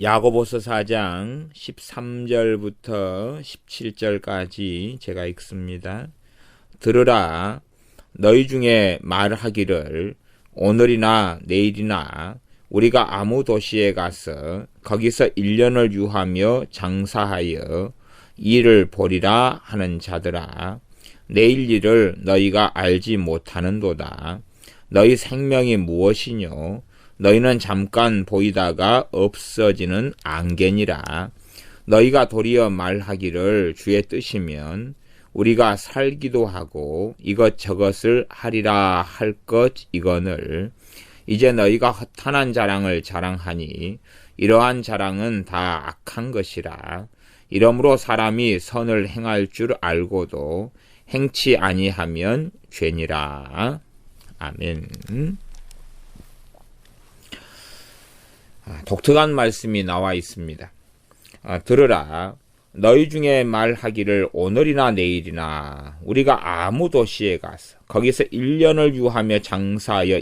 야고보서 4장 13절부터 17절까지 제가 읽습니다. 들으라, 너희 중에 말하기를 오늘이나 내일이나 우리가 아무 도시에 가서 거기서 1년을 유하며 장사하여 일을 보리라 하는 자들아, 내일 일을 너희가 알지 못하는도다. 너희 생명이 무엇이뇨? 너희는 잠깐 보이다가 없어지는 안개니라. 너희가 도리어 말하기를 주의 뜻이면 우리가 살기도 하고 이것저것을 하리라 할 것 이거늘. 이제 너희가 허탄한 자랑을 자랑하니 이러한 자랑은 다 악한 것이라. 이러므로 사람이 선을 행할 줄 알고도 행치 아니하면 죄니라. 아멘. 독특한 말씀이 나와 있습니다. 들으라, 너희 중에 말하기를 오늘이나 내일이나 우리가 아무 도시에 가서 거기서 1년을 유하며 장사하여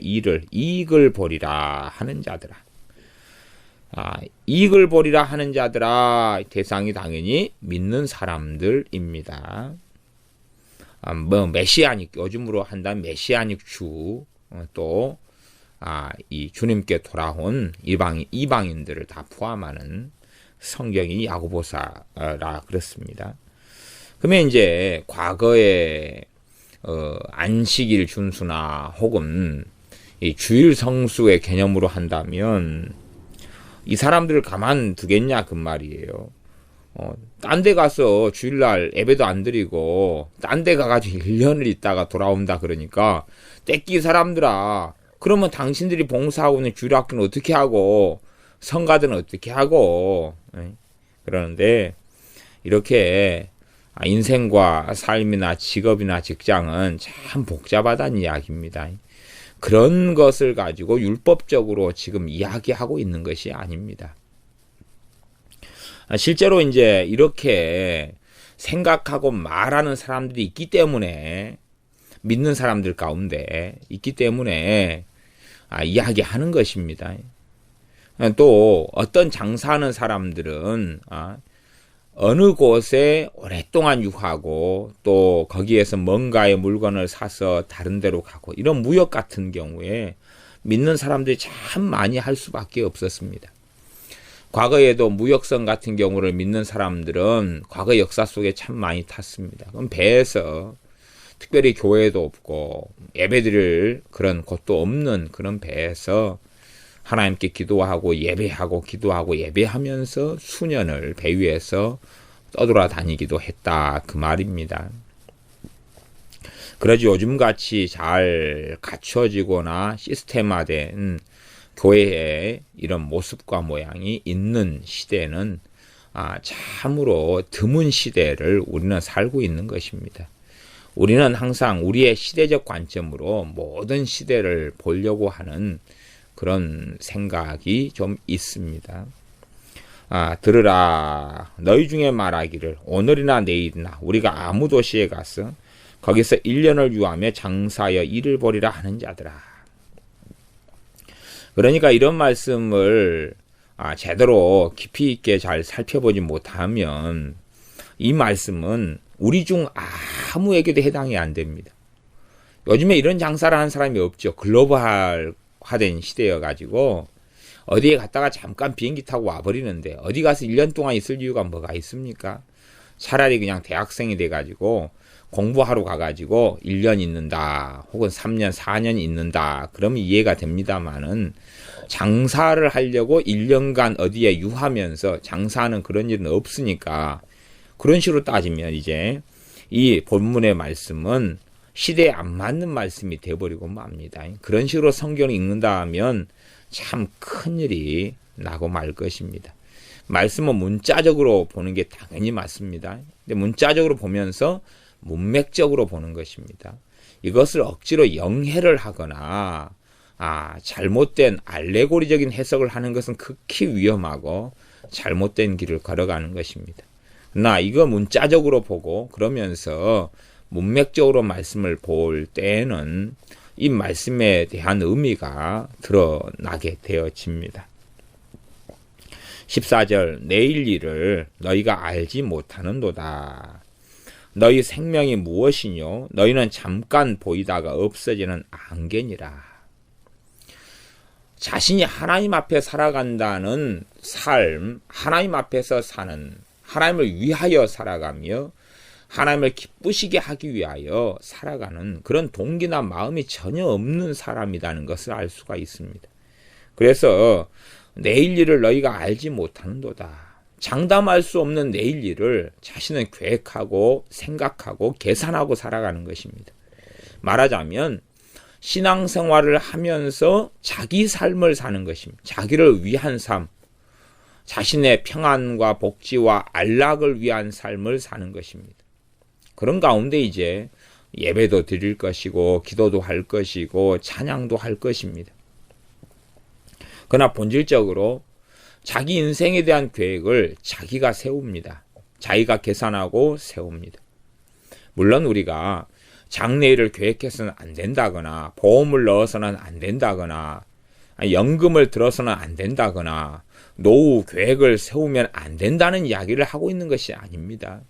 이익을 보리라 하는 자들아. 이익을 보리라 하는 자들아, 대상이 당연히 믿는 사람들입니다. 메시아닉, 요즘으로 한다면 메시아닉 주, 또 이 주님께 돌아온 이방인들을 다 포함하는 성경이 야고보서라 그렇습니다. 그러면 이제 과거에 안식일 준수나 혹은 이 주일 성수의 개념으로 한다면 이 사람들을 가만 두겠냐 그 말이에요. 딴 데 가서 주일날 예배도 안 드리고 딴 데 가가지고 1년을 있다가 돌아온다 그러니까 떼끼 사람들아, 그러면 당신들이 봉사하고 있는 주일학교는 어떻게 하고 성가들은 어떻게 하고. 그러는데 이렇게 인생과 삶이나 직업이나 직장은 참 복잡하다는 이야기입니다. 그런 것을 가지고 율법적으로 지금 이야기하고 있는 것이 아닙니다. 실제로 이제 이렇게 생각하고 말하는 사람들이 있기 때문에, 믿는 사람들 가운데 있기 때문에 이야기하는 것입니다. 또 어떤 장사하는 사람들은 어느 곳에 오랫동안 유하고 또 거기에서 뭔가의 물건을 사서 다른 데로 가고, 이런 무역 같은 경우에 믿는 사람들이 참 많이 할 수밖에 없었습니다. 과거에도 무역선 같은 경우를 믿는 사람들은 과거 역사 속에 참 많이 탔습니다. 그럼 배에서 특별히 교회도 없고 예배드릴 그런 곳도 없는 그런 배에서 하나님께 기도하고 예배하고 기도하고 예배하면서 수년을 배 위에서 떠돌아다니기도 했다 그 말입니다. 그러지 요즘같이 잘 갖춰지거나 시스템화된 교회의 이런 모습과 모양이 있는 시대는 참으로 드문 시대를 우리는 살고 있는 것입니다. 우리는 항상 우리의 시대적 관점으로 모든 시대를 보려고 하는 그런 생각이 좀 있습니다. 들으라, 너희 중에 말하기를 오늘이나 내일이나 우리가 아무 도시에 가서 거기서 1년을 유하며 장사하여 일을 벌이라 하는 자들아. 그러니까 이런 말씀을 제대로 깊이 있게 잘 살펴보지 못하면 이 말씀은 우리 중 아무에게도 해당이 안 됩니다. 요즘에 이런 장사를 하는 사람이 없죠. 글로벌화된 시대여가지고 어디에 갔다가 잠깐 비행기 타고 와버리는데 어디 가서 1년 동안 있을 이유가 뭐가 있습니까? 차라리 그냥 대학생이 돼가지고 공부하러 가가지고 1년 있는다 혹은 3년 4년 있는다 그러면 이해가 됩니다만은, 장사를 하려고 1년간 어디에 유하면서 장사하는 그런 일은 없으니까, 그런 식으로 따지면 이제 이 본문의 말씀은 시대에 안 맞는 말씀이 되어버리고 맙니다. 그런 식으로 성경을 읽는다 하면 참 큰일이 나고 말 것입니다. 말씀은 문자적으로 보는 게 당연히 맞습니다. 근데 문자적으로 보면서 문맥적으로 보는 것입니다. 이것을 억지로 영해를 하거나 잘못된 알레고리적인 해석을 하는 것은 극히 위험하고 잘못된 길을 걸어가는 것입니다. 그러나 이거 문자적으로 보고 그러면서 문맥적으로 말씀을 볼 때에는 이 말씀에 대한 의미가 드러나게 되어집니다. 14절 내일 일을 너희가 알지 못하는도다. 너희 생명이 무엇이뇨? 너희는 잠깐 보이다가 없어지는 안개니라. 자신이 하나님 앞에 살아간다는 삶, 하나님 앞에서 사는, 하나님을 위하여 살아가며 하나님을 기쁘시게 하기 위하여 살아가는 그런 동기나 마음이 전혀 없는 사람이라는 것을 알 수가 있습니다. 그래서 내일 일을 너희가 알지 못하는도다. 장담할 수 없는 내일 일을 자신은 계획하고 생각하고 계산하고 살아가는 것입니다. 말하자면 신앙생활을 하면서 자기 삶을 사는 것입니다. 자기를 위한 삶, 자신의 평안과 복지와 안락을 위한 삶을 사는 것입니다. 그런 가운데 이제 예배도 드릴 것이고 기도도 할 것이고 찬양도 할 것입니다. 그러나 본질적으로 자기 인생에 대한 계획을 자기가 세웁니다. 자기가 계산하고 세웁니다. 물론 우리가 장래일을 계획해서는 안 된다거나 보험을 넣어서는 안 된다거나 연금을 들어서는 안 된다거나 노후 계획을 세우면 안 된다는 이야기를 하고 있는 것이 아닙니다.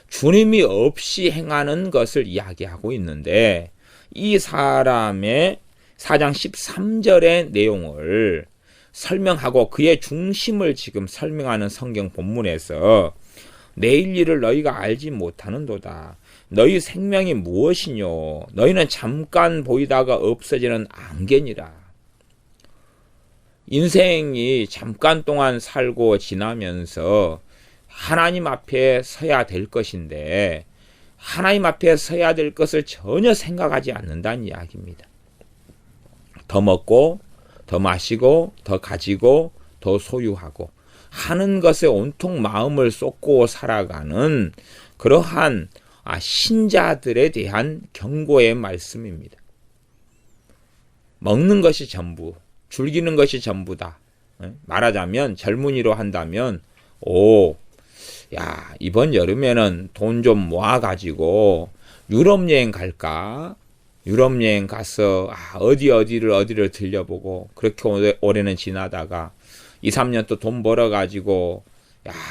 주님이 없이 행하는 것을 이야기하고 있는데 이 사람의 4장 13절의 내용을 설명하고 그의 중심을 지금 설명하는 성경 본문에서 내일 일을 너희가 알지 못하는도다. 너희 생명이 무엇이뇨? 너희는 잠깐 보이다가 없어지는 안개니라. 인생이 잠깐 동안 살고 지나면서 하나님 앞에 서야 될 것인데 하나님 앞에 서야 될 것을 전혀 생각하지 않는다는 이야기입니다. 더 먹고 더 마시고 더 가지고 더 소유하고 하는 것에 온통 마음을 쏟고 살아가는 그러한 신자들에 대한 경고의 말씀입니다. 먹는 것이 전부, 즐기는 것이 전부다. 말하자면 젊은이로 한다면 이번 여름에는 돈 좀 모아가지고 유럽 여행 갈까? 유럽 여행 가서 어디를 들려보고 그렇게 올해는 지나다가 2, 3년 또 돈 벌어가지고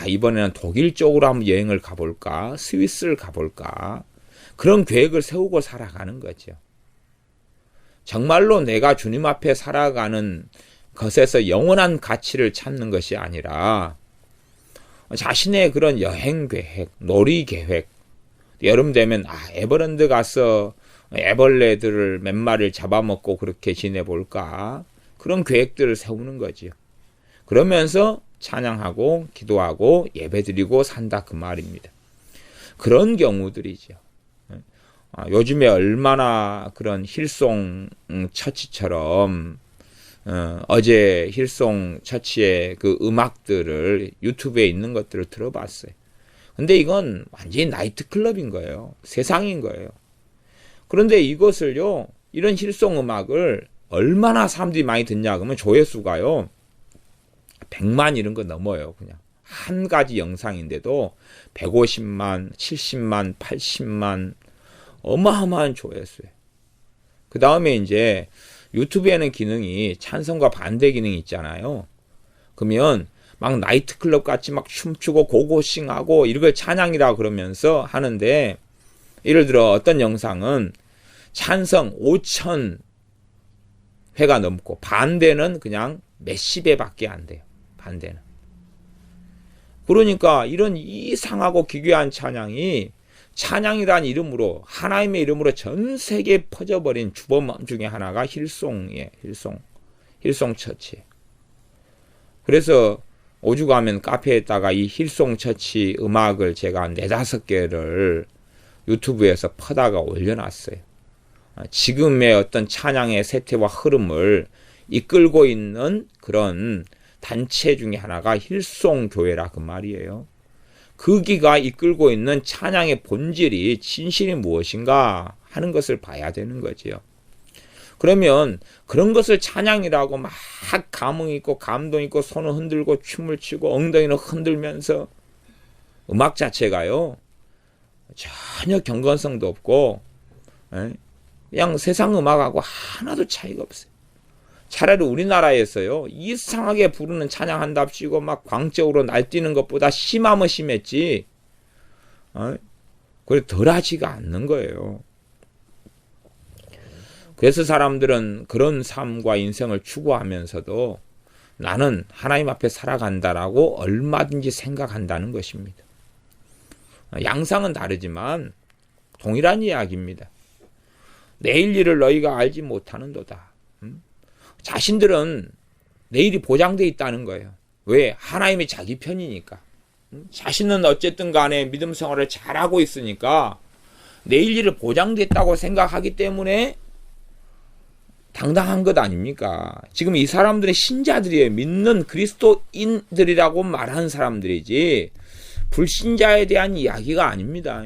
이번에는 독일 쪽으로 한번 여행을 가볼까? 스위스를 가볼까? 그런 계획을 세우고 살아가는 거죠. 정말로 내가 주님 앞에 살아가는 것에서 영원한 가치를 찾는 것이 아니라 자신의 그런 여행 계획, 놀이 계획, 여름 되면 에버랜드 가서 애벌레들을 몇 마리를 잡아먹고 그렇게 지내볼까? 그런 계획들을 세우는 거지요. 그러면서 찬양하고 기도하고 예배드리고 산다 그 말입니다. 그런 경우들이죠. 요즘에 얼마나 그런 힐송 처치처럼 어제 힐송 처치의 그 음악들을 유튜브에 있는 것들을 들어봤어요. 근데 이건 완전히 나이트클럽인 거예요. 세상인 거예요. 그런데 이것을요, 이런 힐송 음악을 얼마나 사람들이 많이 듣냐 그러면 조회수가요 100만 이런 거 넘어요. 그냥 한 가지 영상인데도 150만, 70만, 80만 어마어마한 조회수예요. 그 다음에 이제 유튜브에는 기능이 찬성과 반대 기능이 있잖아요. 그러면 막 나이트클럽 같이 막 춤추고 고고싱하고 이걸 찬양이라 그러면서 하는데, 예를 들어 어떤 영상은 찬성 5,000 회가 넘고 반대는 그냥 몇십 회밖에 안 돼요. 반대는. 그러니까 이런 이상하고 기괴한 찬양이 찬양이란 이름으로 하나님의 이름으로 전 세계에 퍼져버린 주범 중에 하나가 힐송이에요. 힐송 처치. 그래서 오죽하면 카페에다가 이 힐송 처치 음악을 제가 4-5개를 유튜브에서 퍼다가 올려놨어요. 지금의 어떤 찬양의 세태와 흐름을 이끌고 있는 그런 단체 중에 하나가 힐송 교회라 그 말이에요. 거기가 이끌고 있는 찬양의 본질이 진실이 무엇인가 하는 것을 봐야 되는 거지요. 그러면 그런 것을 찬양이라고 막 감흥 있고 감동 있고 손을 흔들고 춤을 추고 엉덩이를 흔들면서 음악 자체가요 전혀 경건성도 없고 그냥 세상 음악하고 하나도 차이가 없어요. 차라리 우리나라에서요, 이상하게 부르는 찬양한답시고 막 광적으로 날뛰는 것보다 심하면 심했지, 그래 덜하지가 않는 거예요. 그래서 사람들은 그런 삶과 인생을 추구하면서도 나는 하나님 앞에 살아간다라고 얼마든지 생각한다는 것입니다. 양상은 다르지만 동일한 이야기입니다. 내일 일을 너희가 알지 못하는도다. 자신들은 내일이 보장되어 있다는 거예요. 왜? 하나님이 자기 편이니까. 자신은 어쨌든 간에 믿음 생활을 잘하고 있으니까 내일 일을 보장됐다고 생각하기 때문에 당당한 것 아닙니까? 지금 이 사람들은 신자들이에요. 믿는 그리스도인들이라고 말하는 사람들이지 불신자에 대한 이야기가 아닙니다.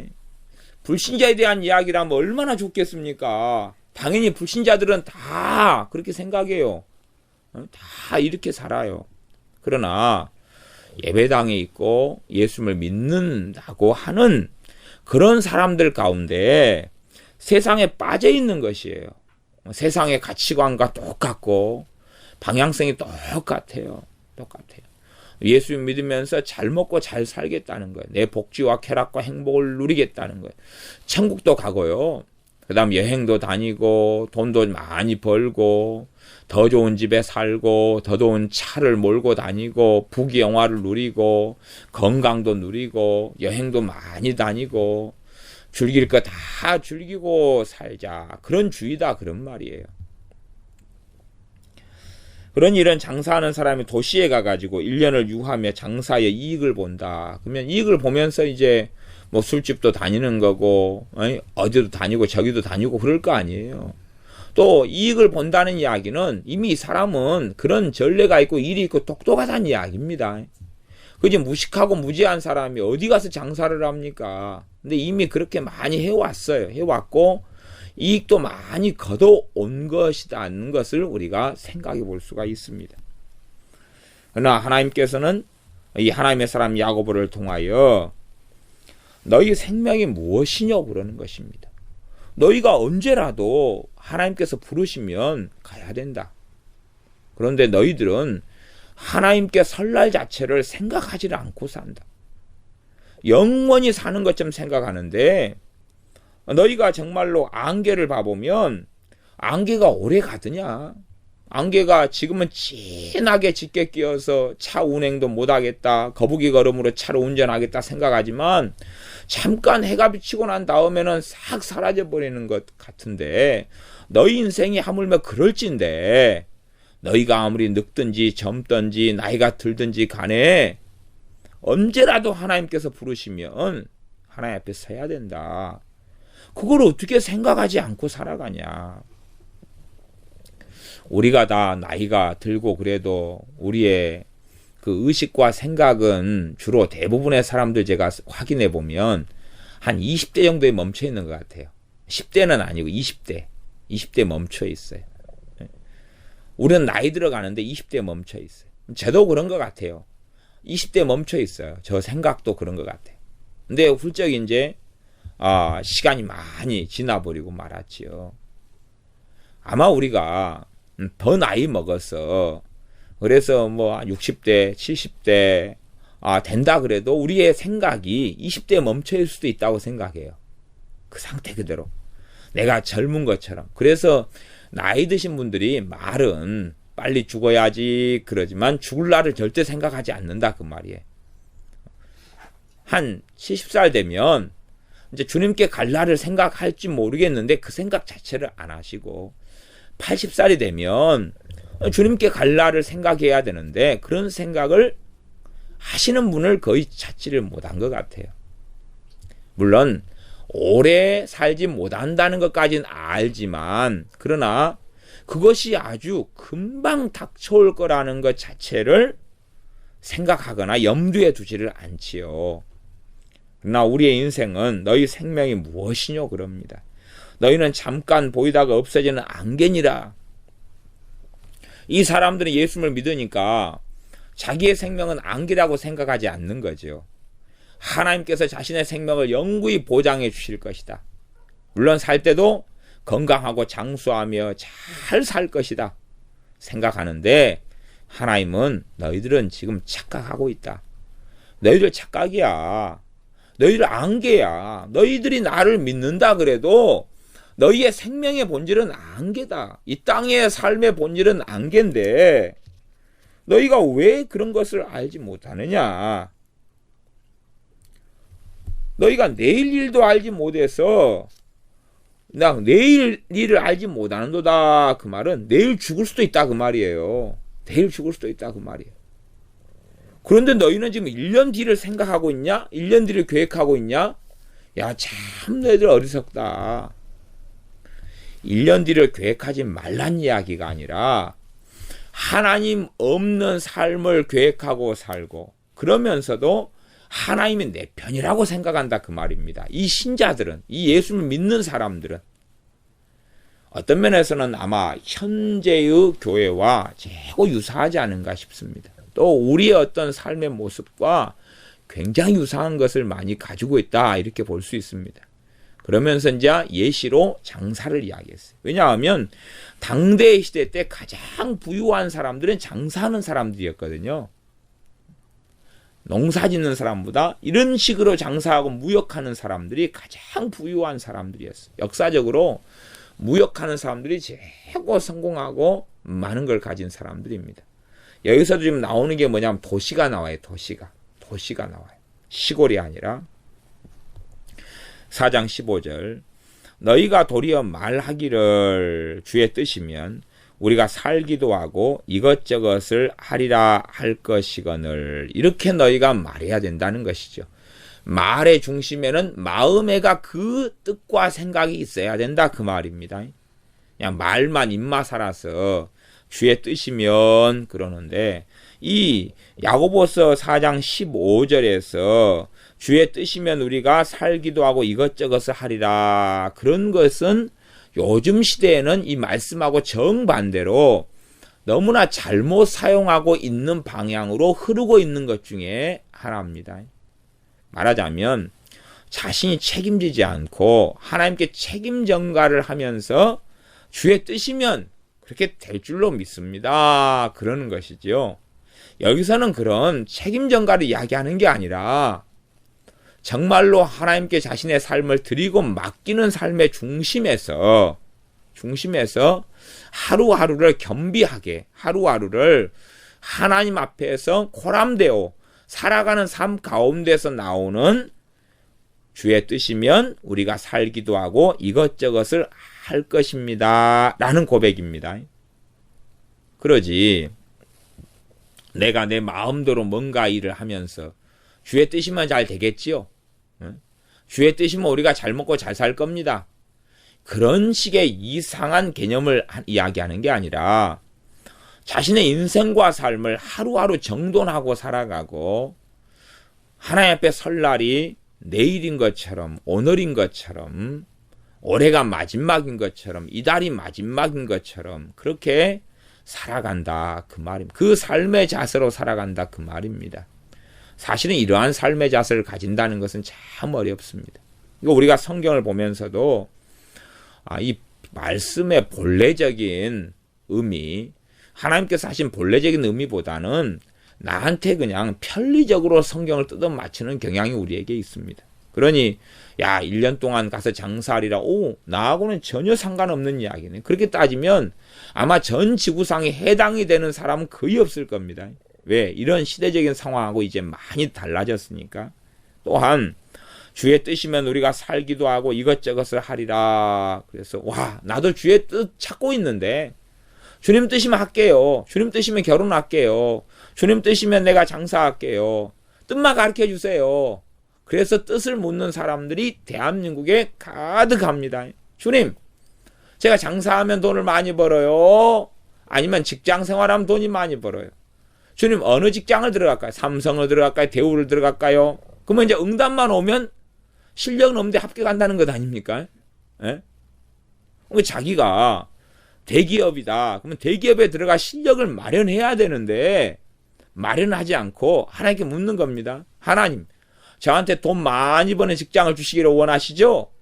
불신자에 대한 이야기라면 얼마나 좋겠습니까? 당연히 불신자들은 다 그렇게 생각해요. 다 이렇게 살아요. 그러나 예배당에 있고 예수님을 믿는다고 하는 그런 사람들 가운데 세상에 빠져 있는 것이에요. 세상의 가치관과 똑같고 방향성이 똑같아요. 예수 믿으면서 잘 먹고 잘 살겠다는 거예요. 내 복지와 쾌락과 행복을 누리겠다는 거예요. 천국도 가고요. 그 다음 여행도 다니고 돈도 많이 벌고 더 좋은 집에 살고 더 좋은 차를 몰고 다니고 부귀영화를 누리고 건강도 누리고 여행도 많이 다니고 즐길 거 다 즐기고 살자. 그런 주의다 그런 말이에요. 그러니 이런 장사하는 사람이 도시에 가가지고 1년을 유하며 장사의 이익을 본다. 그러면 이익을 보면서 이제 뭐 술집도 다니는 거고 어디도 다니고 저기도 다니고 그럴 거 아니에요. 또 이익을 본다는 이야기는 이미 이 사람은 그런 전례가 있고 일이 있고 똑똑하다는 이야기입니다. 그지 무식하고 무지한 사람이 어디 가서 장사를 합니까? 근데 이미 그렇게 많이 해왔어요. 해왔고 이익도 많이 거둬온 것이라는 것을 우리가 생각해 볼 수가 있습니다. 그러나 하나님께서는 이 하나님의 사람 야고보를 통하여 너희 생명이 무엇이냐고 그러는 것입니다. 너희가 언제라도 하나님께서 부르시면 가야 된다. 그런데 너희들은 하나님께 설날 자체를 생각하지 않고 산다. 영원히 사는 것처럼 생각하는데 너희가 정말로 안개를 봐보면 안개가 오래 가느냐? 안개가 지금은 진하게 짙게 끼어서 차 운행도 못하겠다. 거북이 걸음으로 차를 운전하겠다 생각하지만 잠깐 해가 비치고 난 다음에는 싹 사라져버리는 것 같은데 너희 인생이 하물며 그럴진데 너희가 아무리 늙든지 젊든지 나이가 들든지 간에 언제라도 하나님께서 부르시면 하나님 앞에 서야 된다. 그걸 어떻게 생각하지 않고 살아가냐. 우리가 다 나이가 들고 그래도 우리의 그 의식과 생각은 주로 대부분의 사람들 제가 확인해 보면 한 20대 정도에 멈춰 있는 것 같아요. 10대는 아니고 20대 멈춰 있어요. 우리는 나이 들어가는데 20대에 멈춰 있어요. 저도 그런 것 같아요. 20대에 멈춰 있어요. 저 생각도 그런 것 같아요. 근데 훌쩍 이제 시간이 많이 지나버리고 말았지요. 아마 우리가 더 나이 먹어서 그래서 뭐 60대, 70대 된다 그래도 우리의 생각이 20대에 멈춰 있을 수도 있다고 생각해요. 그 상태 그대로. 내가 젊은 것처럼. 그래서 나이 드신 분들이 말은 빨리 죽어야지 그러지만 죽을 날을 절대 생각하지 않는다 그 말이에요. 한 70살 되면 이제 주님께 갈 날을 생각할지 모르겠는데 그 생각 자체를 안 하시고 80살이 되면 주님께 갈 날을 생각해야 되는데 그런 생각을 하시는 분을 거의 찾지를 못한 것 같아요. 물론 오래 살지 못한다는 것까지는 알지만 그러나 그것이 아주 금방 닥쳐올 거라는 것 자체를 생각하거나 염두에 두지를 않지요. 그러나 우리의 인생은 너희 생명이 무엇이뇨 그럽니다. 너희는 잠깐 보이다가 없어지는 안개니라. 이 사람들은 예수님을 믿으니까 자기의 생명은 안개라고 생각하지 않는 거죠. 하나님께서 자신의 생명을 영구히 보장해 주실 것이다. 물론 살 때도 건강하고 장수하며 잘 살 것이다 생각하는데 하나님은 너희들은 지금 착각하고 있다. 너희들 착각이야. 너희들 안개야. 너희들이 나를 믿는다 그래도 너희의 생명의 본질은 안개다. 이 땅의 삶의 본질은 안개인데 너희가 왜 그런 것을 알지 못하느냐. 너희가 내일 일도 알지 못해서 그냥 내일 일을 알지 못하는도다. 그 말은 내일 죽을 수도 있다 그 말이에요. 내일 죽을 수도 있다 그 말이에요. 그런데 너희는 지금 1년 뒤를 생각하고 있냐? 1년 뒤를 계획하고 있냐? 야, 참 너희들 어리석다. 1년 뒤를 계획하지 말란 이야기가 아니라 하나님 없는 삶을 계획하고 살고 그러면서도 하나님이 내 편이라고 생각한다 그 말입니다. 이 신자들은, 이 예수를 믿는 사람들은 어떤 면에서는 아마 현재의 교회와 최고 유사하지 않은가 싶습니다. 또 우리의 어떤 삶의 모습과 굉장히 유사한 것을 많이 가지고 있다 이렇게 볼 수 있습니다. 그러면서 이제 예시로 장사를 이야기했어요. 왜냐하면 당대 시대 때 가장 부유한 사람들은 장사하는 사람들이었거든요. 농사 짓는 사람보다 이런 식으로 장사하고 무역하는 사람들이 가장 부유한 사람들이었어요. 역사적으로 무역하는 사람들이 최고 성공하고 많은 걸 가진 사람들입니다. 여기서도 지금 나오는 게 뭐냐면 도시가 나와요. 도시가 나와요. 시골이 아니라. 4장 15절 너희가 도리어 말하기를 주의 뜻이면 우리가 살기도 하고 이것저것을 하리라 할 것이거늘 이렇게 너희가 말해야 된다는 것이죠. 말의 중심에는 마음에가 그 뜻과 생각이 있어야 된다 그 말입니다. 그냥 말만 입맛 살아서 주의 뜻이면 그러는데 이 야고보서 4장 15절에서 주의 뜻이면 우리가 살기도 하고 이것저것을 하리라 그런 것은 요즘 시대에는 이 말씀하고 정반대로 너무나 잘못 사용하고 있는 방향으로 흐르고 있는 것 중에 하나입니다. 말하자면 자신이 책임지지 않고 하나님께 책임 전가를 하면서 주의 뜻이면 그렇게 될 줄로 믿습니다. 그러는 것이지요. 여기서는 그런 책임 전가를 이야기하는 게 아니라 정말로 하나님께 자신의 삶을 드리고 맡기는 삶의 중심에서 하루하루를 겸비하게 하루하루를 하나님 앞에서 코람되어 살아가는 삶 가운데서 나오는 주의 뜻이면 우리가 살기도 하고 이것저것을 할 것입니다. 라는 고백입니다. 그러지 내가 내 마음대로 뭔가 일을 하면서 주의 뜻이면 잘 되겠지요. 주의 뜻이면 우리가 잘 먹고 잘 살 겁니다. 그런 식의 이상한 개념을 이야기하는 게 아니라 자신의 인생과 삶을 하루하루 정돈하고 살아가고 하나님 앞에 설 날이 내일인 것처럼 오늘인 것처럼 올해가 마지막인 것처럼 이달이 마지막인 것처럼 그렇게 살아간다 그 말입니다. 그 삶의 자세로 살아간다 그 말입니다. 사실은 이러한 삶의 자세를 가진다는 것은 참 어렵습니다. 이거 우리가 성경을 보면서도 이 말씀의 본래적인 의미, 하나님께서 하신 본래적인 의미보다는 나한테 그냥 편리적으로 성경을 뜯어 맞추는 경향이 우리에게 있습니다. 그러니 1년 동안 가서 장사하리라. 나하고는 전혀 상관없는 이야기네. 그렇게 따지면 아마 전 지구상에 해당이 되는 사람은 거의 없을 겁니다. 왜? 이런 시대적인 상황하고 이제 많이 달라졌으니까. 또한 주의 뜻이면 우리가 살기도 하고 이것저것을 하리라. 그래서 나도 주의 뜻 찾고 있는데 주님 뜻이면 할게요. 주님 뜻이면 결혼할게요. 주님 뜻이면 내가 장사할게요. 뜻만 가르쳐 주세요. 그래서 뜻을 묻는 사람들이 대한민국에 가득합니다. 주님, 제가 장사하면 돈을 많이 벌어요? 아니면 직장 생활하면 돈이 많이 벌어요? 주님, 어느 직장을 들어갈까요? 삼성을 들어갈까요? 대우를 들어갈까요? 그러면 이제 응답만 오면 실력은 없는데 합격한다는 것 아닙니까? 예? 자기가 대기업이다. 그러면 대기업에 들어갈 실력을 마련해야 되는데 마련하지 않고 하나님께 묻는 겁니다. 하나님, 저한테 돈 많이 버는 직장을 주시기를 원하시죠?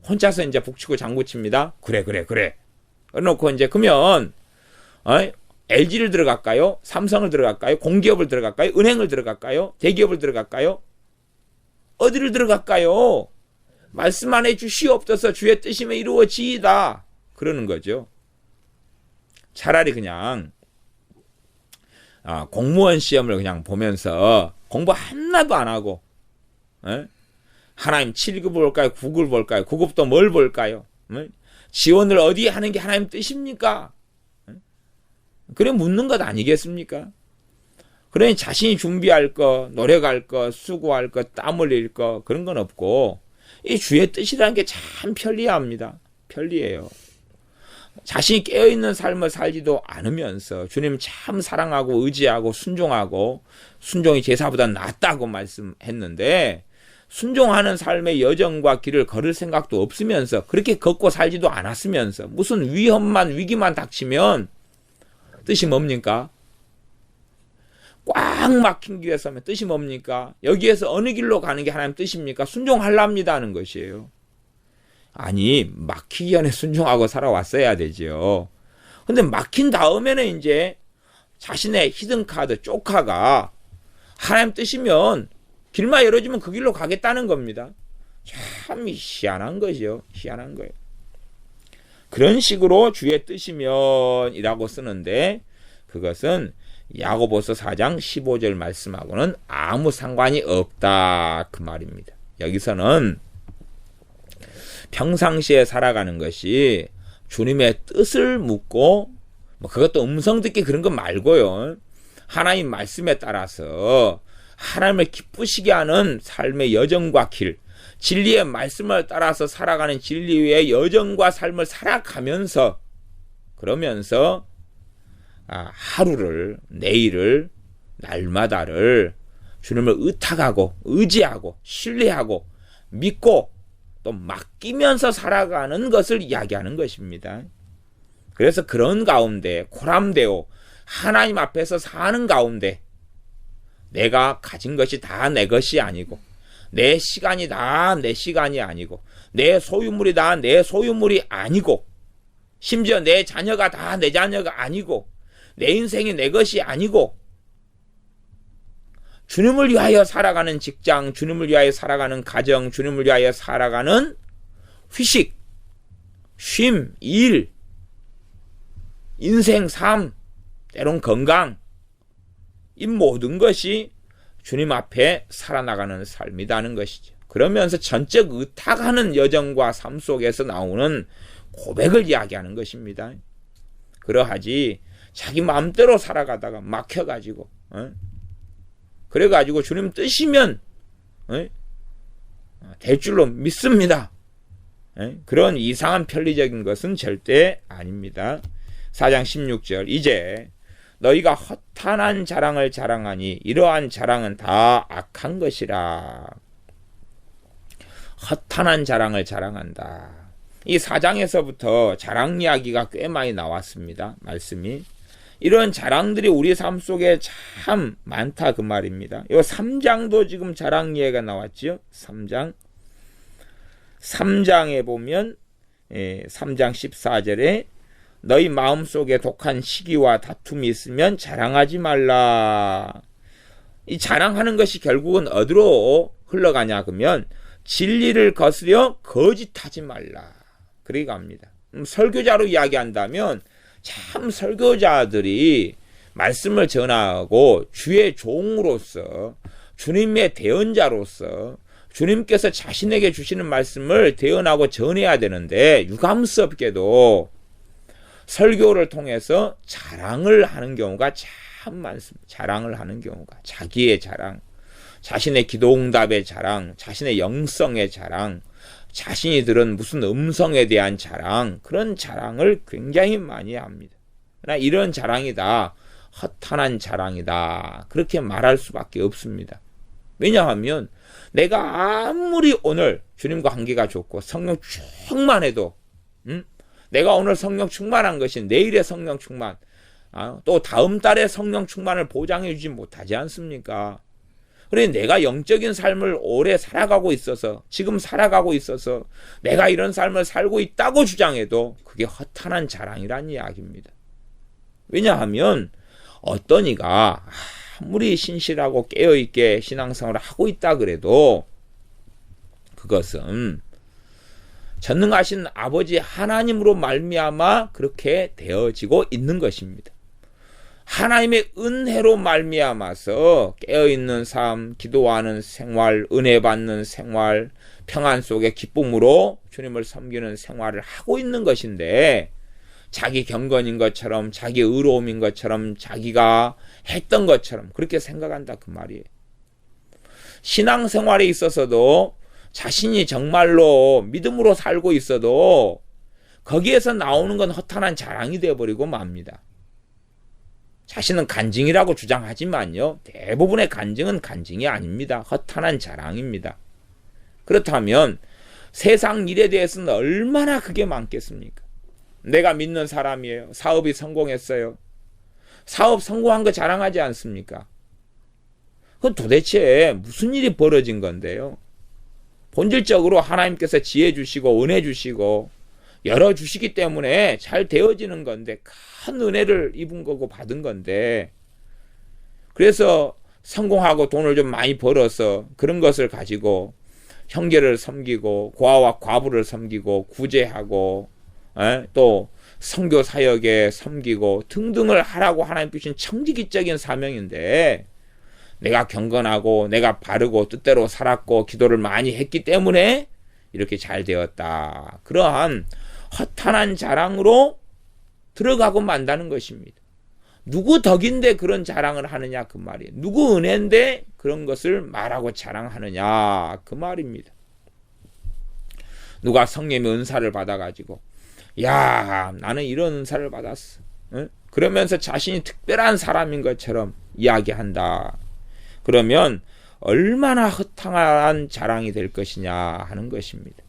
혼자서 이제 북치고 장구칩니다. 그래. 그래놓고 이제 그러면 LG를 들어갈까요? 삼성을 들어갈까요? 공기업을 들어갈까요? 은행을 들어갈까요? 대기업을 들어갈까요? 어디를 들어갈까요? 말씀 안 해주시옵소서. 주의 뜻이면 이루어지이다. 그러는 거죠. 차라리 그냥 공무원 시험을 그냥 보면서 공부 하나도 안 하고 하나님 7급 볼까요? 9급 볼까요? 9급도 뭘 볼까요? 지원을 어디에 하는 게 하나님 뜻입니까? 그래 묻는 것 아니겠습니까? 그러니 자신이 준비할 거, 노력할 거, 수고할 거, 땀 흘릴 거 그런 건 없고 이 주의 뜻이라는 게 참 편리합니다. 편리해요. 자신이 깨어있는 삶을 살지도 않으면서 주님 참 사랑하고 의지하고 순종하고 순종이 제사보다 낫다고 말씀했는데 순종하는 삶의 여정과 길을 걸을 생각도 없으면서 그렇게 걷고 살지도 않았으면서 무슨 위기만 닥치면 뜻이 뭡니까? 꽉 막힌 길에 서면 뜻이 뭡니까? 여기에서 어느 길로 가는 게 하나님 뜻입니까? 순종하랍니다 하는 것이에요. 아니 막히기 전에 순종하고 살아왔어야 되죠. 근데 막힌 다음에는 이제 자신의 히든카드, 쪽카가 하나님 뜻이면 길만 열어주면 그 길로 가겠다는 겁니다. 참 희한한 거죠. 희한한 거예요. 그런 식으로 주의 뜻이면 이라고 쓰는데 그것은 야고보서 4장 15절 말씀하고는 아무 상관이 없다 그 말입니다. 여기서는 평상시에 살아가는 것이 주님의 뜻을 묻고 그것도 음성 듣기 그런 거 말고요. 하나님 말씀에 따라서 하나님을 기쁘시게 하는 삶의 여정과 길, 진리의 말씀을 따라서 살아가는 진리의 여정과 삶을 살아가면서 그러면서 하루를, 내일을, 날마다를 주님을 의탁하고 의지하고 신뢰하고 믿고 또 맡기면서 살아가는 것을 이야기하는 것입니다. 그래서 그런 가운데 코람데오 하나님 앞에서 사는 가운데 내가 가진 것이 다 내 것이 아니고 내 시간이 다 내 시간이 아니고 내 소유물이 다 내 소유물이 아니고 심지어 내 자녀가 다 내 자녀가 아니고 내 인생이 내 것이 아니고 주님을 위하여 살아가는 직장, 주님을 위하여 살아가는 가정, 주님을 위하여 살아가는 휴식, 쉼, 일, 인생, 삶, 때론 건강, 이 모든 것이 주님 앞에 살아나가는 삶이라는 것이죠. 그러면서 전적 의탁하는 여정과 삶 속에서 나오는 고백을 이야기하는 것입니다. 그러하지 자기 마음대로 살아가다가 막혀가지고 그래가지고 주님 뜻이면 될 줄로 믿습니다. 그런 이상한 편리적인 것은 절대 아닙니다. 4장 16절 이제 너희가 허탄한 자랑을 자랑하니 이러한 자랑은 다 악한 것이라. 허탄한 자랑을 자랑한다. 이 4장에서부터 자랑 이야기가 꽤 많이 나왔습니다. 말씀이. 이런 자랑들이 우리 삶 속에 참 많다 그 말입니다. 이 3장도 지금 자랑 이야기가 나왔죠. 3장에 보면 3장 14절에 너희 마음속에 독한 시기와 다툼이 있으면 자랑하지 말라. 이 자랑하는 것이 결국은 어디로 흘러가냐 그러면 진리를 거스려 거짓하지 말라. 그렇게 갑니다. 설교자로 이야기한다면 참 설교자들이 말씀을 전하고 주의 종으로서 주님의 대언자로서 주님께서 자신에게 주시는 말씀을 대언하고 전해야 되는데 유감스럽게도 설교를 통해서 자랑을 하는 경우가 참 많습니다. 자랑을 하는 경우가 자기의 자랑, 자신의 기도응답의 자랑, 자신의 영성의 자랑, 자신이 들은 무슨 음성에 대한 자랑, 그런 자랑을 굉장히 많이 합니다. 그러나 이런 자랑이 다 허탄한 자랑이다. 그렇게 말할 수밖에 없습니다. 왜냐하면 내가 아무리 오늘 주님과 관계가 좋고 성령 충만해도 내가 오늘 성령 충만한 것이 내일의 성령 충만, 또 다음 달의 성령 충만을 보장해 주지 못하지 않습니까? 그래 내가 영적인 삶을 오래 살아가고 있어서 지금 살아가고 있어서 내가 이런 삶을 살고 있다고 주장해도 그게 허탄한 자랑이란 이야기입니다. 왜냐하면 어떤 이가 아무리 신실하고 깨어있게 신앙생활을 하고 있다 그래도 그것은 전능하신 아버지 하나님으로 말미암아 그렇게 되어지고 있는 것입니다. 하나님의 은혜로 말미암아서 깨어있는 삶, 기도하는 생활, 은혜 받는 생활, 평안 속의 기쁨으로 주님을 섬기는 생활을 하고 있는 것인데 자기 경건인 것처럼 자기 의로움인 것처럼 자기가 했던 것처럼 그렇게 생각한다 그 말이에요. 신앙생활에 있어서도 자신이 정말로 믿음으로 살고 있어도 거기에서 나오는 건 허탄한 자랑이 되어버리고 맙니다. 자신은 간증이라고 주장하지만요, 대부분의 간증은 간증이 아닙니다. 허탄한 자랑입니다. 그렇다면 세상 일에 대해서는 얼마나 그게 많겠습니까? 내가 믿는 사람이에요. 사업이 성공했어요. 사업 성공한 거 자랑하지 않습니까? 그건 도대체 무슨 일이 벌어진 건데요? 본질적으로 하나님께서 지혜 주시고 은혜 주시고 열어주시기 때문에 잘 되어지는 건데 큰 은혜를 입은 거고 받은 건데 그래서 성공하고 돈을 좀 많이 벌어서 그런 것을 가지고 형제를 섬기고 고아와 과부를 섬기고 구제하고 또 선교 사역에 섬기고 등등을 하라고 하나님 주신 청지기적인 사명인데 내가 경건하고 내가 바르고 뜻대로 살았고 기도를 많이 했기 때문에 이렇게 잘 되었다. 그러한 허탄한 자랑으로 들어가고 만다는 것입니다. 누구 덕인데 그런 자랑을 하느냐 그 말이에요. 누구 은혜인데 그런 것을 말하고 자랑하느냐 그 말입니다. 누가 성령의 은사를 받아가지고 야 나는 이런 은사를 받았어. 응? 그러면서 자신이 특별한 사람인 것처럼 이야기한다. 그러면 얼마나 허탕한 자랑이 될 것이냐 하는 것입니다.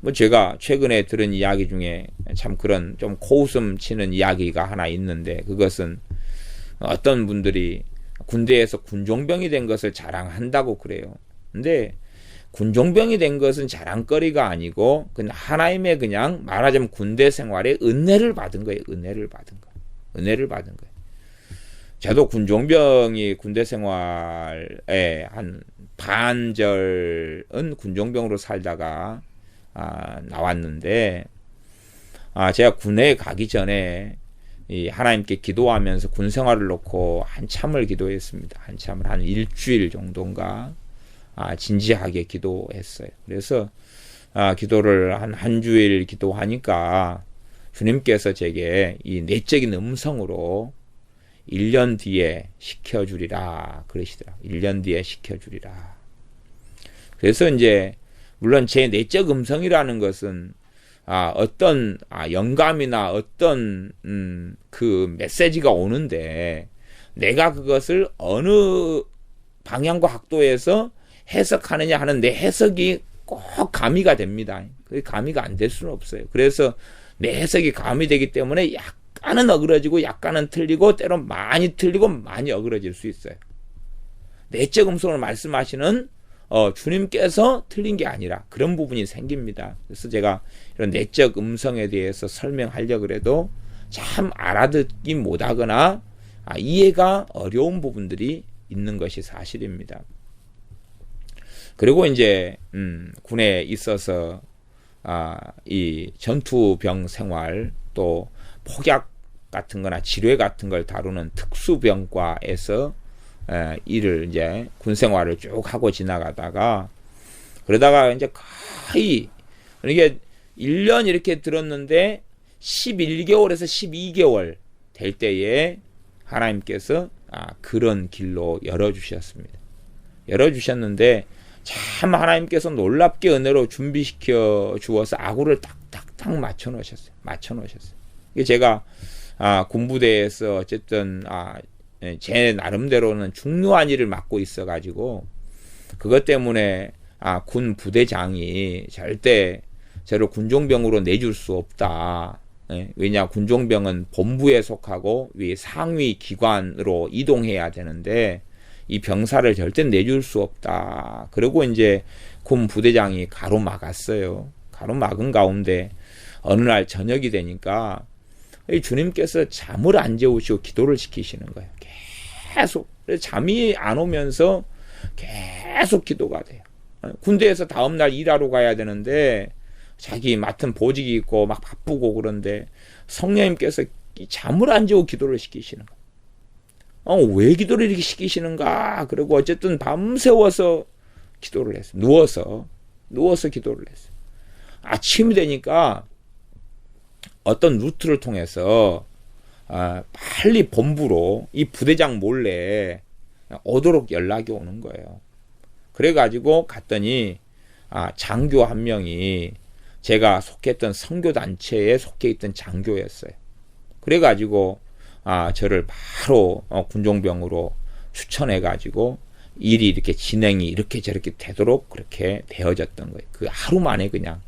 뭐 제가 최근에 들은 이야기 중에 참 그런 좀 코웃음 치는 이야기가 하나 있는데 그것은 어떤 분들이 군대에서 군종병이 된 것을 자랑한다고 그래요. 근데 군종병이 된 것은 자랑거리가 아니고 그냥 하나님의 그냥 말하자면 군대 생활에 은혜를 받은 거예요. 은혜를 받은 거예요. 저도 군종병이 군대 생활에 한 반절은 군종병으로 살다가 나왔는데 제가 군에 가기 전에 이 하나님께 기도하면서 군 생활을 놓고 한참을 기도했습니다. 한참을 한 일주일 정도인가 진지하게 기도했어요. 그래서 기도를 한 주일 기도하니까 주님께서 제게 이 내적인 음성으로 1년 뒤에 시켜주리라 그러시더라. 1년 뒤에 시켜주리라. 그래서 이제 물론 제 내적 음성이라는 것은 어떤 영감이나 어떤 그 메시지가 오는데 내가 그것을 어느 방향과 각도에서 해석하느냐 하는 내 해석이 꼭 가미가 됩니다. 그게 가미가 안 될 수는 없어요. 그래서 내 해석이 가미되기 때문에 약간은 어그러지고 약간은 틀리고 때론 많이 틀리고 많이 어그러질 수 있어요. 내적 음성을 말씀하시는 주님께서 틀린 게 아니라 그런 부분이 생깁니다. 그래서 제가 이런 내적 음성에 대해서 설명하려고 해도 참 알아듣기 못하거나 이해가 어려운 부분들이 있는 것이 사실입니다. 그리고 이제 군에 있어서 이 전투병 생활 또 폭약 같은 거나 지뢰 같은 걸 다루는 특수병과에서 일을 이제 군 생활을 쭉 하고 지나가다가 그러다가 이제 거의 이게 1년 이렇게 들었는데 11개월에서 12개월 될 때에 하나님께서 그런 길로 열어주셨습니다. 열어주셨는데 참 하나님께서 놀랍게 은혜로 준비시켜 주어서 아구를 딱딱딱 맞춰 놓으셨어요. 제가 군부대에서 어쨌든 제 나름대로는 중요한 일을 맡고 있어가지고 그것 때문에 군 부대장이 절대 저를 군종병으로 내줄 수 없다. 왜냐 군종병은 본부에 속하고 위 상위 기관으로 이동해야 되는데 이 병사를 절대 내줄 수 없다. 그리고 이제 군 부대장이 가로막았어요. 가로막은 가운데 어느 날 저녁이 되니까 주님께서 잠을 안 재우시고 기도를 시키시는 거예요. 계속. 잠이 안 오면서 계속 기도가 돼요. 군대에서 다음날 일하러 가야 되는데 자기 맡은 보직이 있고 막 바쁘고 그런데 성령님께서 잠을 안 재우고 기도를 시키시는 거예요. 왜 기도를 이렇게 시키시는가? 그리고 어쨌든 밤새워서 기도를 했어요. 누워서 기도를 했어요. 아침이 되니까 어떤 루트를 통해서 빨리 본부로 이 부대장 몰래 오도록 연락이 오는 거예요. 그래가지고 갔더니 장교 한 명이 제가 속했던 선교단체에 속해 있던 장교였어요. 그래가지고 저를 바로 군종병으로 추천해가지고 일이 이렇게 진행이 이렇게 저렇게 되도록 그렇게 되어졌던 거예요. 그 하루 만에 그냥.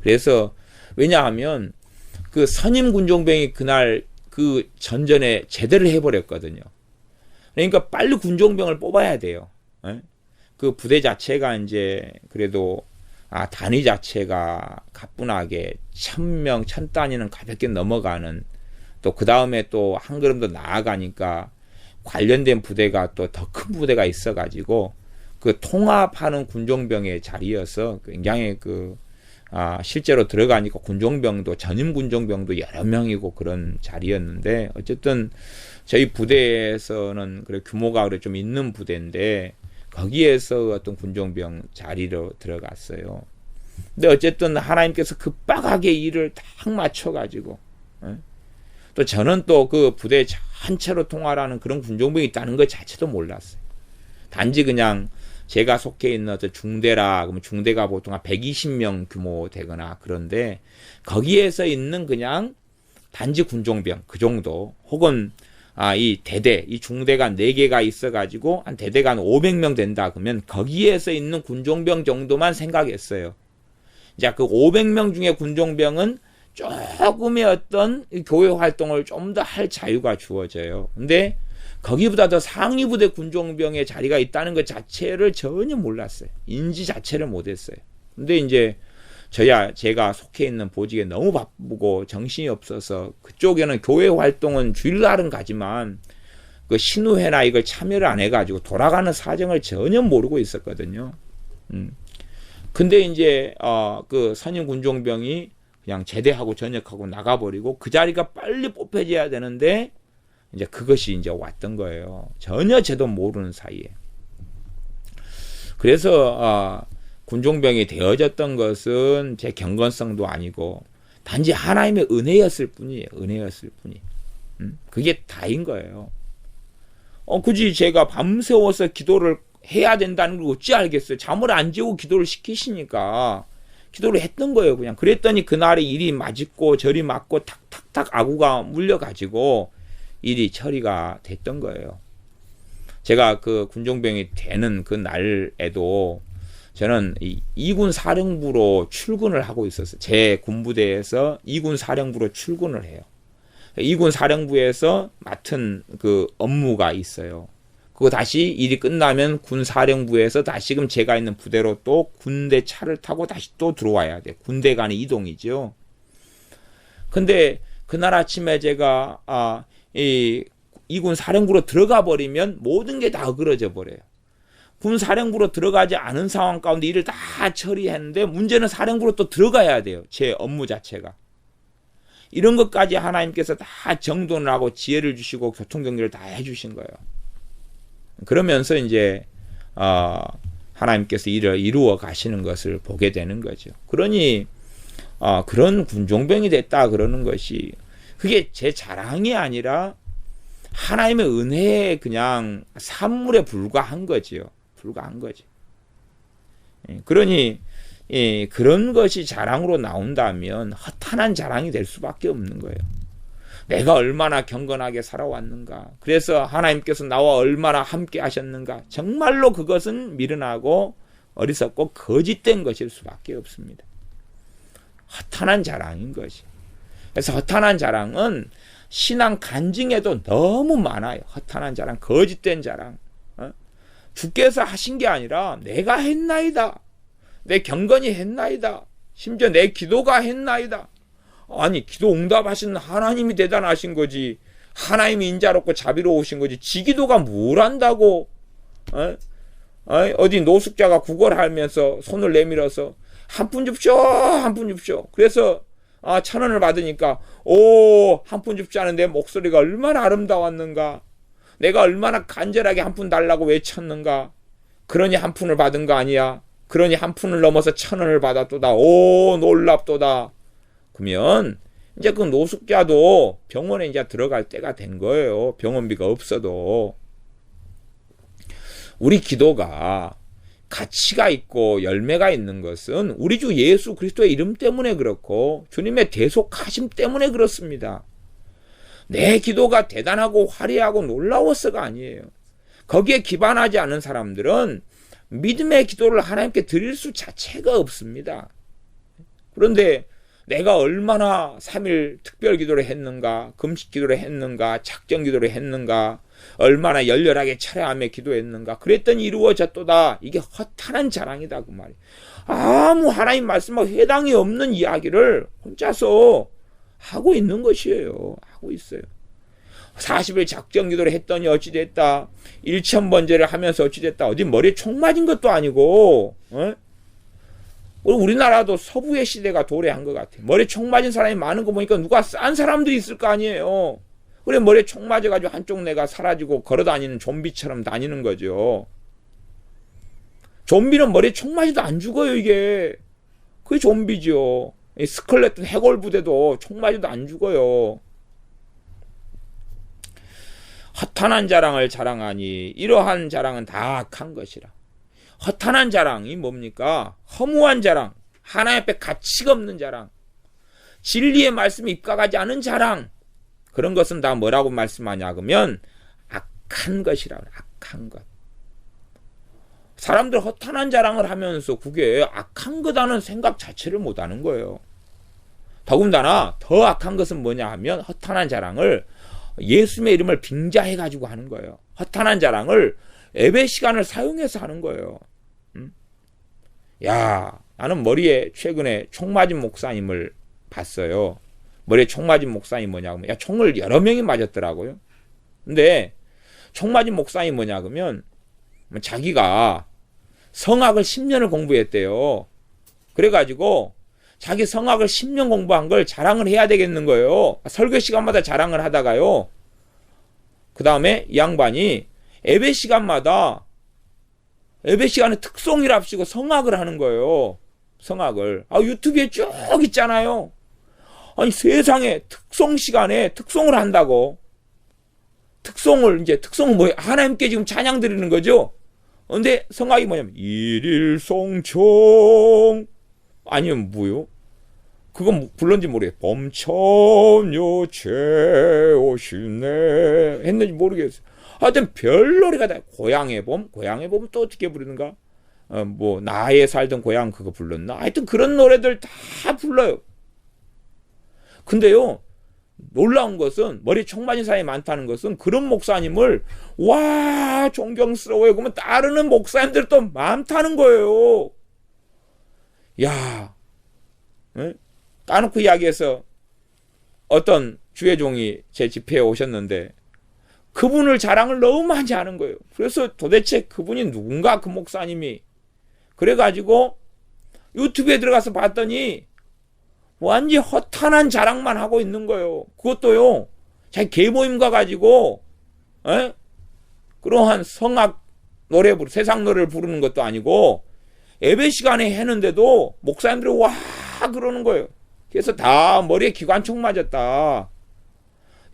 그래서 왜냐하면 그 선임 군종병이 그날 그 전전에 제대를 해버렸거든요. 그러니까 빨리 군종병을 뽑아야 돼요. 그 부대 자체가 이제 그래도 단위 자체가 가뿐하게 1000명, 1000단위는 가볍게 넘어가는 또 그 다음에 또 한 걸음 더 나아가니까 관련된 부대가 또 더 큰 부대가 있어가지고 그 통합하는 군종병의 자리여서 굉장히 실제로 들어가니까 군종병도 전임 군종병도 여러 명이고 그런 자리였는데 어쨌든 저희 부대에서는 그래 규모가 그래 좀 있는 부대인데 거기에서 어떤 군종병 자리로 들어갔어요. 근데 어쨌든 하나님께서 급박하게 일을 딱 맞춰가지고 또 저는 또 그 부대 전체로 통화하는 그런 군종병이 있다는 것 자체도 몰랐어요. 단지 그냥 제가 속해 있는 어떤 중대라, 그러면 중대가 보통 한 120명 규모 되거나 그런데 거기에서 있는 그냥 단지 군종병 그 정도 혹은 이 대대, 이 중대가 4개가 있어가지고 한 대대가 한 500명 된다 그러면 거기에서 있는 군종병 정도만 생각했어요. 자, 그 500명 중에 군종병은 조금의 어떤 교회 활동을 좀 더 할 자유가 주어져요. 근데 거기보다 더 상위 부대 군종병의 자리가 있다는 것 자체를 전혀 몰랐어요. 인지 자체를 못했어요. 근데 이제 제가 속해 있는 보직에 너무 바쁘고 정신이 없어서 그쪽에는 교회 활동은 주일날은 가지만 그 신우회나 이걸 참여를 안 해가지고 돌아가는 사정을 전혀 모르고 있었거든요. 근데 이제 그 선임 군종병이 그냥 제대하고 전역하고 나가버리고 그 자리가 빨리 뽑혀져야 되는데 이제 그것이 이제 왔던 거예요. 전혀 저도 모르는 사이에. 그래서 군종병이 되어졌던 것은 제 경건성도 아니고 단지 하나님의 은혜였을 뿐이에요. 은혜였을 뿐이. 그게 다인 거예요. 굳이 제가 밤새워서 기도를 해야 된다는 걸 어찌 알겠어요. 잠을 안 재고 기도를 시키시니까 기도를 했던 거예요. 그냥 그랬더니 그날에 일이 맞고 저리 맞고 탁탁탁 아구가 물려가지고 일이 처리가 됐던 거예요. 제가 그 군종병이 되는 그 날에도 저는 2군 사령부로 출근을 하고 있었어요. 제 군부대에서 2군 사령부로 출근을 해요. 2군 사령부에서 맡은 그 업무가 있어요. 그거 다시 일이 끝나면 군 사령부에서 다시금 제가 있는 부대로 또 군대 차를 타고 다시 또 들어와야 돼요. 군대 간의 이동이죠. 근데 그날 아침에 제가 이 2군 사령부로 들어가 버리면 모든 게 다 어그러져 버려요. 군 사령부로 들어가지 않은 상황 가운데 일을 다 처리했는데 문제는 사령부로 또 들어가야 돼요. 제 업무 자체가. 이런 것까지 하나님께서 다 정돈을 하고 지혜를 주시고 교통경계를 다 해주신 거예요. 그러면서 이제 하나님께서 일을 이루어 가시는 것을 보게 되는 거죠. 그러니 그런 군종병이 됐다 그러는 것이 그게 제 자랑이 아니라 하나님의 은혜에 그냥 산물에 불과한 거지요. 불과한 거지. 그러니 그런 것이 자랑으로 나온다면 허탄한 자랑이 될 수밖에 없는 거예요. 내가 얼마나 경건하게 살아왔는가. 그래서 하나님께서 나와 얼마나 함께 하셨는가. 정말로 그것은 미련하고 어리석고 거짓된 것일 수밖에 없습니다. 허탄한 자랑인 것이. 그래서 허탄한 자랑은 신앙 간증에도 너무 많아요. 허탄한 자랑, 거짓된 자랑. 주께서 하신 게 아니라 내가 했나이다. 내 경건이 했나이다. 심지어 내 기도가 했나이다. 아니, 기도 응답하신 하나님이 대단하신 거지. 하나님이 인자롭고 자비로우신 거지. 지 기도가 뭘 한다고? 어디 노숙자가 구걸하면서 손을 내밀어서 한 푼 줍쇼, 한 푼 줍쇼. 그래서 1,000원을 받으니까 한 푼 줍쇼 하는 내 목소리가 얼마나 아름다웠는가. 내가 얼마나 간절하게 한 푼 달라고 외쳤는가. 그러니 한 푼을 받은 거 아니야. 그러니 한 푼을 넘어서 1,000원을 받았도다. 놀랍도다. 그러면 이제 그 노숙자도 병원에 이제 들어갈 때가 된 거예요. 병원비가 없어도. 우리 기도가 가치가 있고 열매가 있는 것은 우리 주 예수 그리스도의 이름 때문에 그렇고 주님의 대속하심 때문에 그렇습니다. 내 기도가 대단하고 화려하고 놀라워서가 아니에요. 거기에 기반하지 않은 사람들은 믿음의 기도를 하나님께 드릴 수 자체가 없습니다. 그런데 내가 얼마나 3일 특별 기도를 했는가, 금식 기도를 했는가, 작정 기도를 했는가, 얼마나 열렬하게 철야하며 기도했는가, 그랬더니 이루어졌도다. 이게 허탄한 자랑이다 그 말이에요. 아무 하나님 말씀하고 해당이 없는 이야기를 혼자서 하고 있는 것이에요. 하고 있어요. 40일 작정 기도를 했더니 어찌됐다. 1,000번제를 하면서 어찌됐다. 어디 머리에 총 맞은 것도 아니고, 우리나라도 서부의 시대가 도래한 것 같아요. 머리에 총 맞은 사람이 많은 거 보니까 누가 싼 사람들이 있을 거 아니에요. 그래, 머리에 총 맞아가지고 한쪽 뇌가 사라지고 걸어다니는 좀비처럼 다니는 거죠. 좀비는 머리에 총 맞아도 안 죽어요, 이게. 그게 좀비죠. 스켈레톤 해골 부대도 총 맞아도 안 죽어요. 허탄한 자랑을 자랑하니 이러한 자랑은 다 악한 것이라. 허탄한 자랑이 뭡니까? 허무한 자랑, 하나님 앞에 가치가 없는 자랑, 진리의 말씀이 입각하지 않은 자랑, 그런 것은 다 뭐라고 말씀하냐 그러면 악한 것이라. 악한 것. 사람들 허탄한 자랑을 하면서 그게 악한 거다는 생각 자체를 못하는 거예요. 더군다나 더 악한 것은 뭐냐 하면 허탄한 자랑을 예수님의 이름을 빙자해가지고 하는 거예요. 허탄한 자랑을 예배 시간을 사용해서 하는 거예요. 야, 나는 머리에 최근에 총 맞은 목사님을 봤어요. 머리에 총 맞은 목사님이 뭐냐면, 총을 여러 명이 맞았더라고요. 근데 총 맞은 목사님이 뭐냐 그러면 자기가 성악을 10년을 공부했대요. 그래가지고 자기 성악을 10년 공부한 걸 자랑을 해야 되겠는 거예요. 설교 시간마다 자랑을 하다가요. 그 다음에 이 양반이 예배 시간에 특송이랍시고 성악을 하는 거예요. 성악을. 유튜브에 쭉 있잖아요. 아니, 세상에 특송 시간에 특송을 한다고. 특송은 뭐예요? 하나님께 지금 찬양 드리는 거죠? 근데 성악이 뭐냐면, 일일송총. 아니면 뭐요? 그건 불렀는지 모르겠어요. 범천요 채오시네. 했는지 모르겠어요. 하여튼 별 노래가 다. 고향의 봄 또 어떻게 부르는가? 나의 살던 고향 그거 불렀나? 하여튼 그런 노래들 다 불러요. 근데요, 놀라운 것은, 머리에 총 맞은 사람이 많다는 것은 그런 목사님을 존경스러워요. 그러면 따르는 목사님들 또 많다는 거예요. 야, 까놓고 이야기해서 어떤 주의 종이 제 집회에 오셨는데 그분을 자랑을 너무 많이 하는 거예요. 그래서 도대체 그분이 누군가, 그 목사님이. 그래가지고 유튜브에 들어가서 봤더니 완전히 허탄한 자랑만 하고 있는 거예요. 그것도요, 자기 개모임 가가지고 그러한 성악 노래 세상 노래를 부르는 것도 아니고 예배 시간에 했는데도 목사님들이 그러는 거예요. 그래서 다 머리에 기관총 맞았다.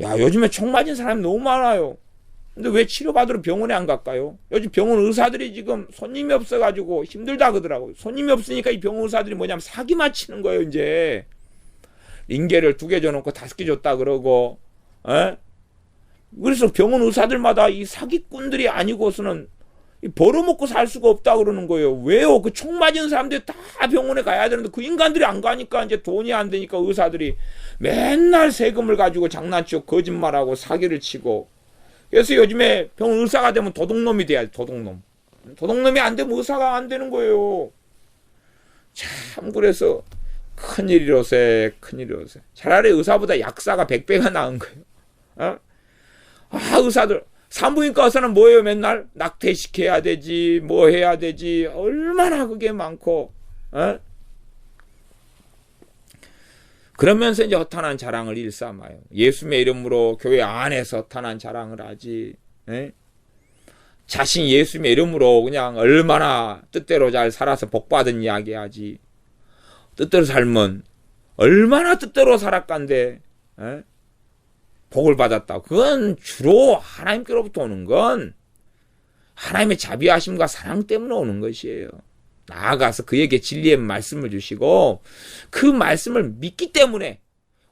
야, 요즘에 총 맞은 사람이 너무 많아요. 근데 왜 치료받으러 병원에 안 갈까요? 요즘 병원 의사들이 지금 손님이 없어가지고 힘들다 그러더라고요. 손님이 없으니까 이 병원 의사들이 뭐냐면 사기만 치는 거예요, 이제. 링게를 2개 줘놓고 5개 줬다 그러고, 그래서 병원 의사들마다 이 사기꾼들이 아니고서는 벌어먹고 살 수가 없다 그러는 거예요. 왜요? 그 총 맞은 사람들이 다 병원에 가야 되는데 그 인간들이 안 가니까 이제 돈이 안 되니까 의사들이 맨날 세금을 가지고 장난치고 거짓말하고 사기를 치고. 그래서 요즘에 병원 의사가 되면 도둑놈이 돼야지, 도둑놈. 도둑놈이 안 되면 의사가 안 되는 거예요. 참, 그래서 큰일이로세, 큰일이로세. 차라리 의사보다 약사가 100배가 나은 거예요. 의사들 산부인과 의사는 뭐예요? 맨날 낙태시켜야 되지, 뭐 해야 되지, 얼마나 그게 많고, 그러면서 이제 허탄한 자랑을 일삼아요. 예수님의 이름으로 교회 안에서 허탄한 자랑을 하지. 자신 예수님의 이름으로 그냥 얼마나 뜻대로 잘 살아서 복받은 이야기 하지. 뜻대로 살면 얼마나 뜻대로 살았간데 복을 받았다. 그건 주로 하나님께로부터 오는 건 하나님의 자비하심과 사랑 때문에 오는 것이에요. 나아가서 그에게 진리의 말씀을 주시고 그 말씀을 믿기 때문에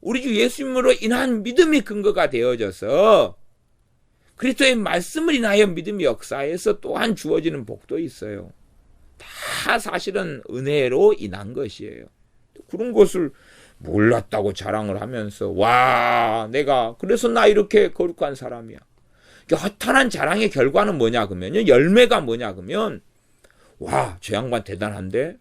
우리 주 예수님으로 인한 믿음이 근거가 되어져서 그리스도의 말씀을 인하여 믿음이 역사해서 또한 주어지는 복도 있어요. 다 사실은 은혜로 인한 것이에요. 그런 것을 몰랐다고 자랑을 하면서 와 내가 그래서 나 이렇게 거룩한 사람이야. 허탄한 자랑의 결과는 뭐냐 그러면요. 열매가 뭐냐 그러면 와 저 양반 대단한데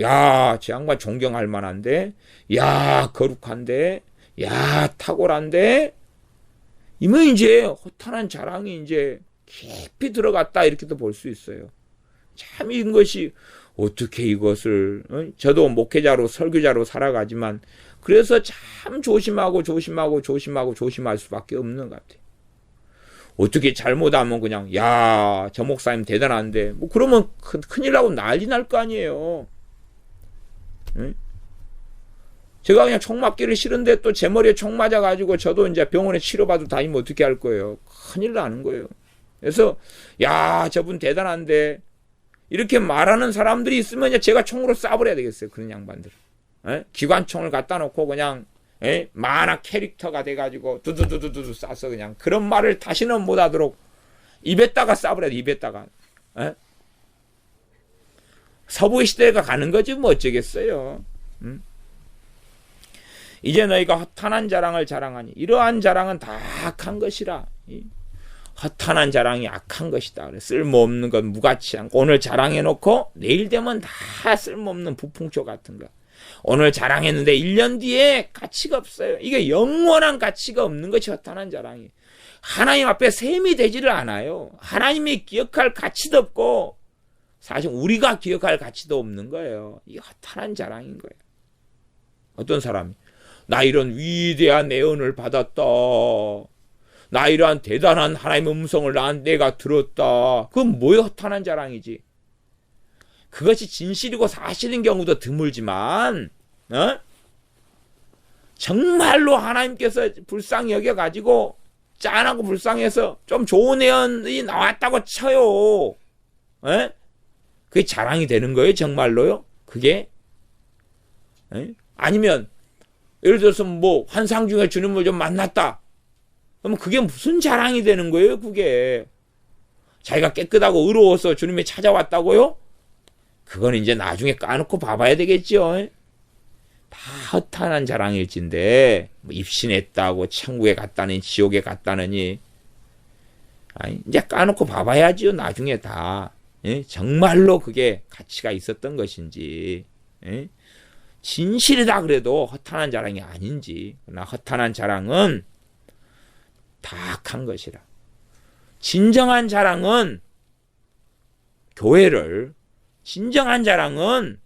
야 저 양반 존경할 만한데 야 거룩한데 야 탁월한데 이면 이제 허탄한 자랑이 이제 깊이 들어갔다 이렇게도 볼 수 있어요. 참 이것이 어떻게 이것을 저도 목회자로 설교자로 살아가지만 그래서 참 조심할 수밖에 없는 것 같아요. 어떻게 잘못하면 그냥 야 저 목사님 대단한데 뭐 그러면 큰일 나고 난리 날 거 아니에요. 제가 그냥 총 맞기를 싫은데 또 제 머리에 총 맞아가지고 저도 이제 병원에 치료받고 다니면 어떻게 할 거예요? 큰일 나는 거예요. 그래서 야 저분 대단한데 이렇게 말하는 사람들이 있으면 제가 총으로 쏴버려야 되겠어요. 그런 양반들. 기관총을 갖다 놓고 그냥 만화 캐릭터가 돼가지고 두두두두두 쏴서 그냥 그런 말을 다시는 못하도록 입에다가 쏴버려야 돼. 입에다가. 서부의 시대가 가는 거지 뭐 어쩌겠어요. 이제 너희가 허탄한 자랑을 자랑하니 이러한 자랑은 다 악한 것이라. 허탄한 자랑이 악한 것이다. 쓸모없는 건 무가치한 거. 오늘 자랑해놓고 내일 되면 다 쓸모없는 부풍초 같은 거. 오늘 자랑했는데 1년 뒤에 가치가 없어요. 이게 영원한 가치가 없는 것이 허탄한 자랑이. 하나님 앞에 셈이 되지를 않아요. 하나님이 기억할 가치도 없고 사실 우리가 기억할 가치도 없는 거예요. 이게 허탄한 자랑인 거예요. 어떤 사람이 나 이런 위대한 예언을 받았다. 나 이러한 대단한 하나님의 음성을 내가 들었다. 그건 뭐의 허탄한 자랑이지. 그것이 진실이고 사실인 경우도 드물지만 정말로 하나님께서 불쌍히 여겨가지고 짠하고 불쌍해서 좀 좋은 예언이 나왔다고 쳐요. 그게 자랑이 되는 거예요? 정말로요? 그게? 아니면 예를 들어서 뭐 환상 중에 주님을 좀 만났다. 그럼 그게 무슨 자랑이 되는 거예요? 그게 자기가 깨끗하고 의로워서 주님이 찾아왔다고요? 그건 이제 나중에 까놓고 봐봐야 되겠죠. 다 허탄한 자랑일진데 뭐 입신했다고 천국에 갔다니 지옥에 갔다느니 이제 까놓고 봐봐야지요. 나중에 다 정말로 그게 가치가 있었던 것인지 진실이다 그래도 허탄한 자랑이 아닌지. 그러나 허탄한 자랑은 다 악한 것이라. 진정한 자랑은 교회를, 진정한 자랑은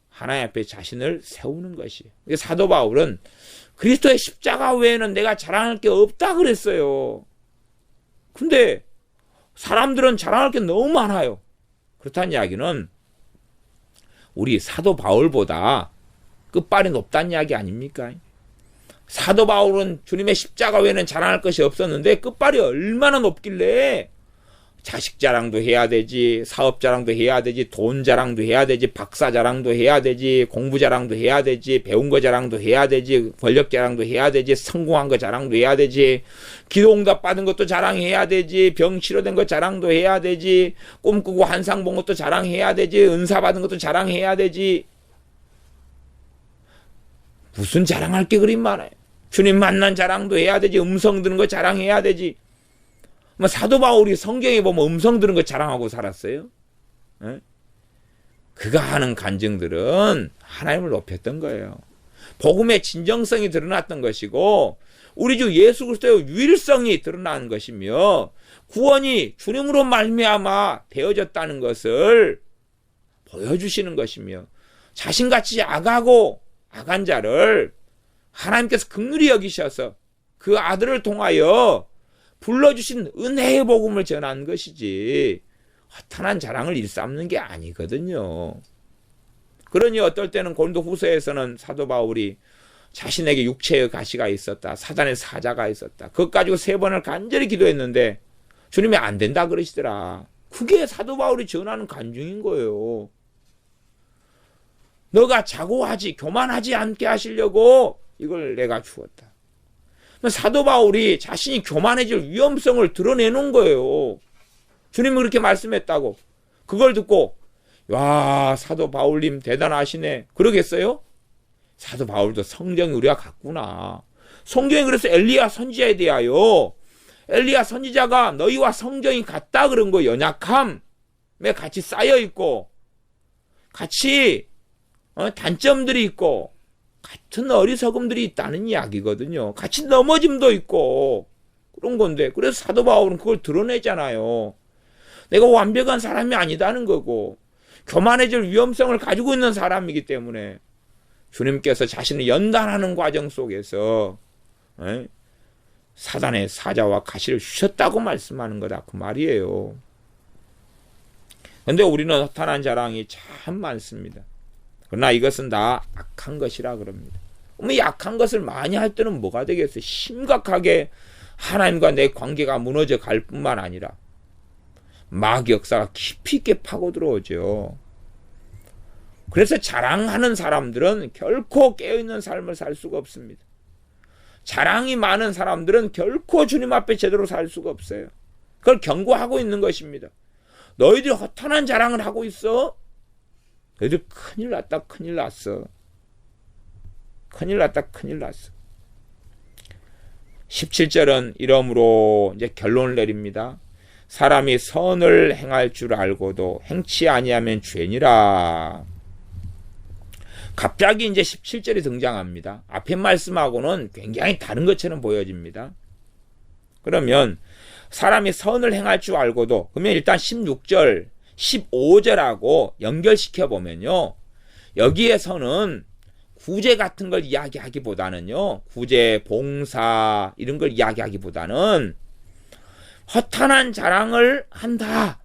하나님 앞에 자신을 세우는 것이에요. 사도 바울은 그리스도의 십자가 외에는 내가 자랑할 게 없다 그랬어요. 근데 사람들은 자랑할 게 너무 많아요. 그렇다는 이야기는 우리 사도 바울보다 끝발이 높다는 이야기 아닙니까? 사도 바울은 주님의 십자가 외에는 자랑할 것이 없었는데 끝발이 얼마나 높길래 자식 자랑도 해야 되지, 사업 자랑도 해야 되지, 돈 자랑도 해야 되지, 박사 자랑도 해야 되지, 공부 자랑도 해야 되지, 배운 거 자랑도 해야 되지, 권력 자랑도 해야 되지, 성공한 거 자랑도 해야 되지, 기도응답 받은 것도 자랑해야 되지, 병 치료된 거 자랑도 해야 되지, 꿈꾸고 환상 본 것도 자랑해야 되지, 은사 받은 것도 자랑해야 되지. 무슨 자랑할 게 그리 많아요. 주님 만난 자랑도 해야 되지, 음성 들은 거 자랑해야 되지. 뭐 사도 바울이 성경에 보면 음성 들은 거 자랑하고 살았어요. 그가 하는 간증들은 하나님을 높였던 거예요. 복음의 진정성이 드러났던 것이고 우리 주 예수 그리스도의 유일성이 드러나는 것이며 구원이 주님으로 말미암아 되어졌다는 것을 보여주시는 것이며 자신같이 악하고 악한 자를 하나님께서 긍휼히 여기셔서 그 아들을 통하여 불러주신 은혜의 복음을 전하는 것이지 허탄한 자랑을 일삼는 게 아니거든요. 그러니 어떨 때는 고린도 후서에서는 사도 바울이 자신에게 육체의 가시가 있었다. 사단의 사자가 있었다. 그것 가지고 3번을 간절히 기도했는데 주님이 안 된다 그러시더라. 그게 사도 바울이 전하는 간증인 거예요. 너가 자고하지 교만하지 않게 하시려고 이걸 내가 주었다. 사도 바울이 자신이 교만해질 위험성을 드러내는 거예요. 주님이 그렇게 말씀했다고. 그걸 듣고 와 사도 바울님 대단하시네. 그러겠어요? 사도 바울도 성경이 우리가 같구나. 성경이 그래서 엘리야 선지자에 대하여 엘리야 선지자가 너희와 성경이 같다 그런 거 연약함에 같이 쌓여있고 같이 단점들이 있고 같은 어리석음들이 있다는 이야기거든요. 같이 넘어짐도 있고 그런 건데 그래서 사도 바울은 그걸 드러내잖아요. 내가 완벽한 사람이 아니다는 거고 교만해질 위험성을 가지고 있는 사람이기 때문에 주님께서 자신을 연단하는 과정 속에서 사단의 사자와 가시를 주셨다고 말씀하는 거다 그 말이에요. 그런데 우리는 허탄한 자랑이 참 많습니다. 그러나 이것은 다 악한 것이라 그럽니다. 이 약한 것을 많이 할 때는 뭐가 되겠어요? 심각하게 하나님과 내 관계가 무너져 갈 뿐만 아니라 마귀 역사가 깊이 있게 파고 들어오죠. 그래서 자랑하는 사람들은 결코 깨어있는 삶을 살 수가 없습니다. 자랑이 많은 사람들은 결코 주님 앞에 제대로 살 수가 없어요. 그걸 경고하고 있는 것입니다. 너희들이 허탄한 자랑을 하고 있어? 너희들 큰일 났다 큰일 났어. 큰일 났다 큰일 났어. 17절은 이러므로 이제 결론을 내립니다. 사람이 선을 행할 줄 알고도 행치 아니하면 죄니라. 갑자기 이제 17절이 등장합니다. 앞에 말씀하고는 굉장히 다른 것처럼 보여집니다. 그러면 사람이 선을 행할 줄 알고도 그러면 일단 16절 15절하고 연결시켜 보면요. 여기에서는 구제 같은 걸 이야기하기보다는요. 구제, 봉사 이런 걸 이야기하기보다는 허탄한 자랑을 한다.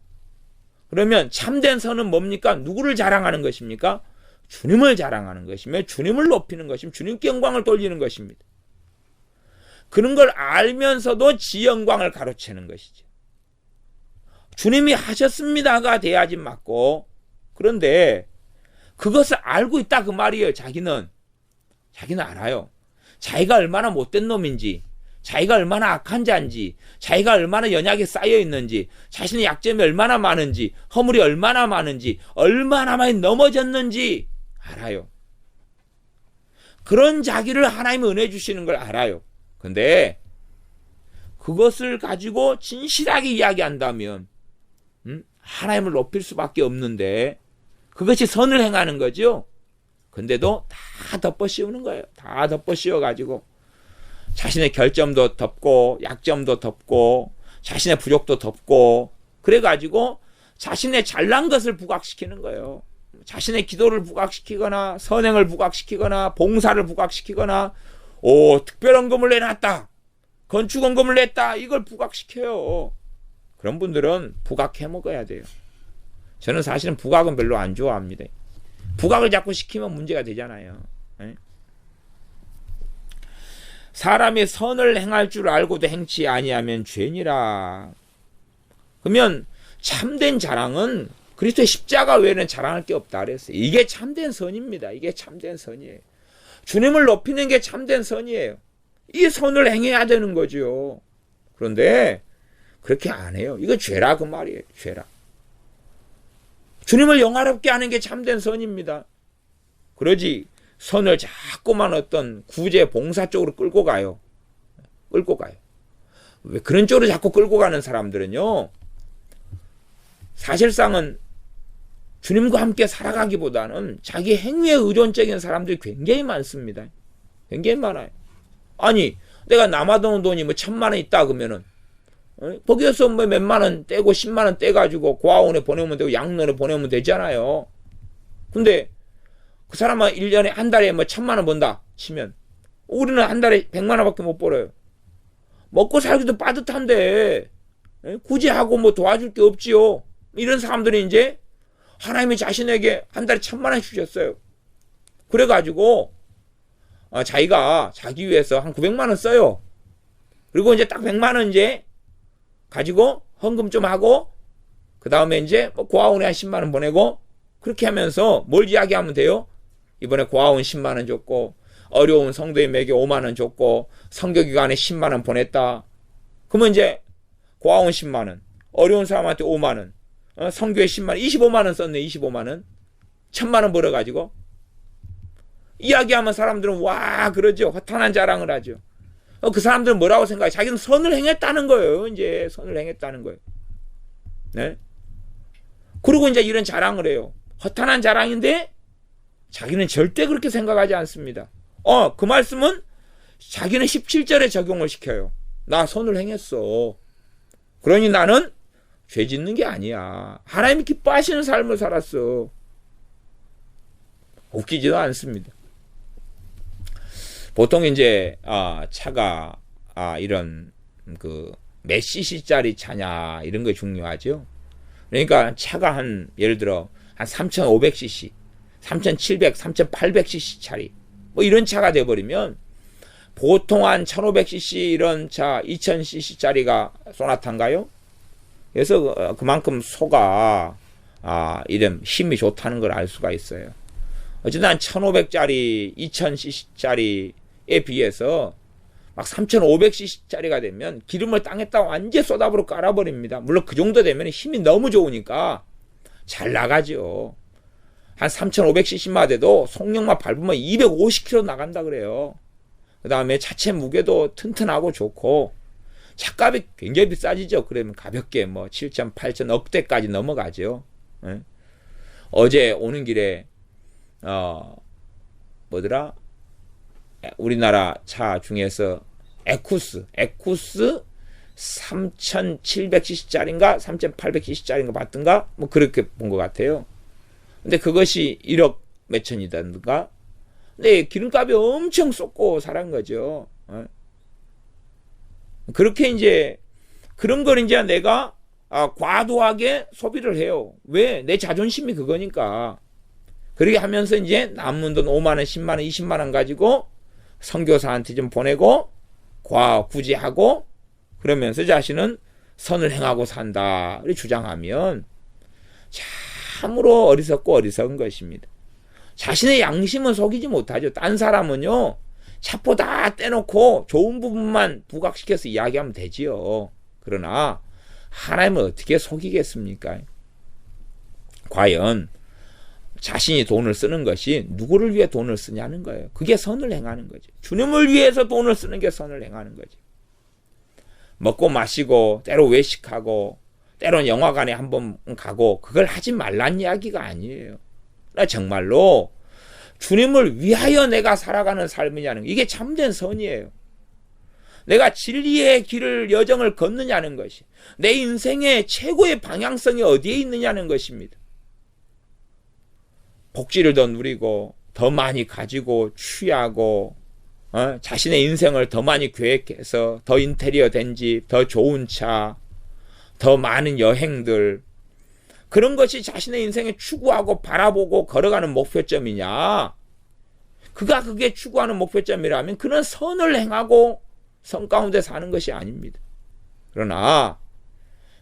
그러면 참된 선은 뭡니까? 누구를 자랑하는 것입니까? 주님을 자랑하는 것이며 주님을 높이는 것이며 주님께 영광을 돌리는 것입니다. 그런 걸 알면서도 지 영광을 가로채는 것이죠. 주님이 하셨습니다가 돼야지 맞고 그런데 그것을 알고 있다 그 말이에요. 자기는 알아요. 자기가 얼마나 못된 놈인지 자기가 얼마나 악한 자인지 자기가 얼마나 연약에 쌓여 있는지 자신의 약점이 얼마나 많은지 허물이 얼마나 많은지 얼마나 많이 넘어졌는지 알아요. 그런 자기를 하나님이 은혜 주시는 걸 알아요. 근데 그것을 가지고 진실하게 이야기한다면 하나님을 높일 수밖에 없는데 그것이 선을 행하는 거죠. 근데도 다 덮어 씌우는 거예요. 다 덮어 씌워가지고 자신의 결점도 덮고 약점도 덮고 자신의 부족도 덮고 그래가지고 자신의 잘난 것을 부각시키는 거예요. 자신의 기도를 부각시키거나 선행을 부각시키거나 봉사를 부각시키거나 특별한 금을 내놨다. 건축원금을 냈다. 이걸 부각시켜요. 그런 분들은 부각해 먹어야 돼요. 저는 사실은 부각은 별로 안 좋아합니다. 부각을 자꾸 시키면 문제가 되잖아요. 사람이 선을 행할 줄 알고도 행치 아니하면 죄니라. 그러면 참된 자랑은 그리스도의 십자가 외에는 자랑할 게 없다 그랬어요. 이게 참된 선입니다. 이게 참된 선이에요. 주님을 높이는 게 참된 선이에요. 이 선을 행해야 되는 거죠. 그런데 그렇게 안 해요. 이거 죄라 그 말이에요. 죄라. 주님을 영화롭게 하는 게 참된 선입니다. 그러지 선을 자꾸만 어떤 구제 봉사 쪽으로 끌고 가요. 왜 그런 쪽으로 자꾸 끌고 가는 사람들은요. 사실상은 주님과 함께 살아가기보다는 자기 행위에 의존적인 사람들이 굉장히 많습니다. 굉장히 많아요. 아니, 내가 남아도는 돈이 뭐 1,000만 원 있다 그러면은 거기에서 뭐 몇만 원 떼고 10만 원 떼가지고 고아원에 보내면 되고 양로원에 보내면 되잖아요. 근데 그 사람은 1년에 한 달에 뭐 1,000만 원 번다 치면 우리는 한 달에 100만 원밖에 못 벌어요. 먹고 살기도 빠듯한데 굳이 하고 뭐 도와줄 게 없지요. 이런 사람들이 이제 하나님이 자신에게 한 달에 1,000만 원 주셨어요. 그래가지고 자기가 자기 위해서 한 900만 원 써요. 그리고 이제 딱 100만 원 이제 가지고 헌금 좀 하고 그 다음에 이제 뭐 고아원에 한 10만 원 보내고 그렇게 하면서 뭘 이야기하면 돼요? 이번에 고아원 10만 원 줬고 어려운 성도님에게 5만 원 줬고 선교기관에 10만 원 보냈다. 그러면 이제 고아원 10만 원, 어려운 사람한테 5만 원, 선교에 10만 원, 25만 원 썼네. 25만 원. 1,000만 원 벌어가지고 이야기하면 사람들은 와 그러죠. 허탄한 자랑을 하죠. 그 사람들은 뭐라고 생각해? 자기는 선을 행했다는 거예요. 이제 선을 행했다는 거예요. 네? 그리고 이제 이런 자랑을 해요. 허탄한 자랑인데 자기는 절대 그렇게 생각하지 않습니다. 그 말씀은 자기는 17절에 적용을 시켜요. 나 선을 행했어. 그러니 나는 죄 짓는 게 아니야. 하나님이 기뻐하시는 삶을 살았어. 웃기지도 않습니다. 보통 이제 차가 이런 그 몇 cc짜리 차냐 이런 게 중요하죠. 그러니까 차가 한 예를 들어 한 3,500cc, 3,700, 3,800cc 차리 뭐 이런 차가 돼버리면 보통 한 1,500cc 이런 차 2,000cc짜리가 소나타인가요? 그래서 그만큼 소가 이런 힘이 좋다는 걸 알 수가 있어요. 어쨌든 한 1,500짜리, 2,000cc짜리에 비해서 막 3,500cc짜리가 되면 기름을 땅에다 완전 쏟아부어 깔아버립니다. 물론 그 정도 되면 힘이 너무 좋으니까 잘 나가죠. 한 3,500cc만 돼도 속력만 밟으면 250km 나간다 그래요. 그 다음에 차체 무게도 튼튼하고 좋고 차값이 굉장히 비싸지죠. 그러면 가볍게 뭐 7천, 8천, 억대까지 넘어가죠. 네? 어제 오는 길에 뭐더라? 우리나라 차 중에서 에쿠스 3,700cc짜리인가 3,800cc짜리인가 봤던가 뭐 그렇게 본 것 같아요. 근데 그것이 1억 몇천이던가. 근데 기름값이 엄청 쏟고 살한 거죠. 그렇게 이제 그런 걸 이제 내가 과도하게 소비를 해요. 왜? 내 자존심이 그거니까. 그렇게 하면서 이제 남은 돈 5만 원, 10만 원, 20만 원 가지고 선교사한테 좀 보내고 굳이 하고 그러면서 자신은 선을 행하고 산다 주장하면 참으로 어리석고 어리석은 것입니다. 자신의 양심은 속이지 못하죠. 딴 사람은요 차포 다 떼놓고 좋은 부분만 부각시켜서 이야기하면 되지요. 그러나 하나님은 어떻게 속이겠습니까? 과연 자신이 돈을 쓰는 것이 누구를 위해 돈을 쓰냐는 거예요. 그게 선을 행하는 거죠. 주님을 위해서 돈을 쓰는 게 선을 행하는 거죠. 먹고 마시고 때로 외식하고 때로는 영화관에 한번 가고 그걸 하지 말란 이야기가 아니에요. 나 정말로 주님을 위하여 내가 살아가는 삶이냐는 이게 참된 선이에요. 내가 진리의 길을 여정을 걷느냐는 것이 내 인생의 최고의 방향성이 어디에 있느냐는 것입니다. 복지를 더 누리고 더 많이 가지고 취하고 자신의 인생을 더 많이 계획해서 더 인테리어 된 집, 더 좋은 차, 더 많은 여행들 그런 것이 자신의 인생에 추구하고 바라보고 걸어가는 목표점이냐? 그게 추구하는 목표점이라면 그는 선을 행하고 선 가운데 사는 것이 아닙니다. 그러나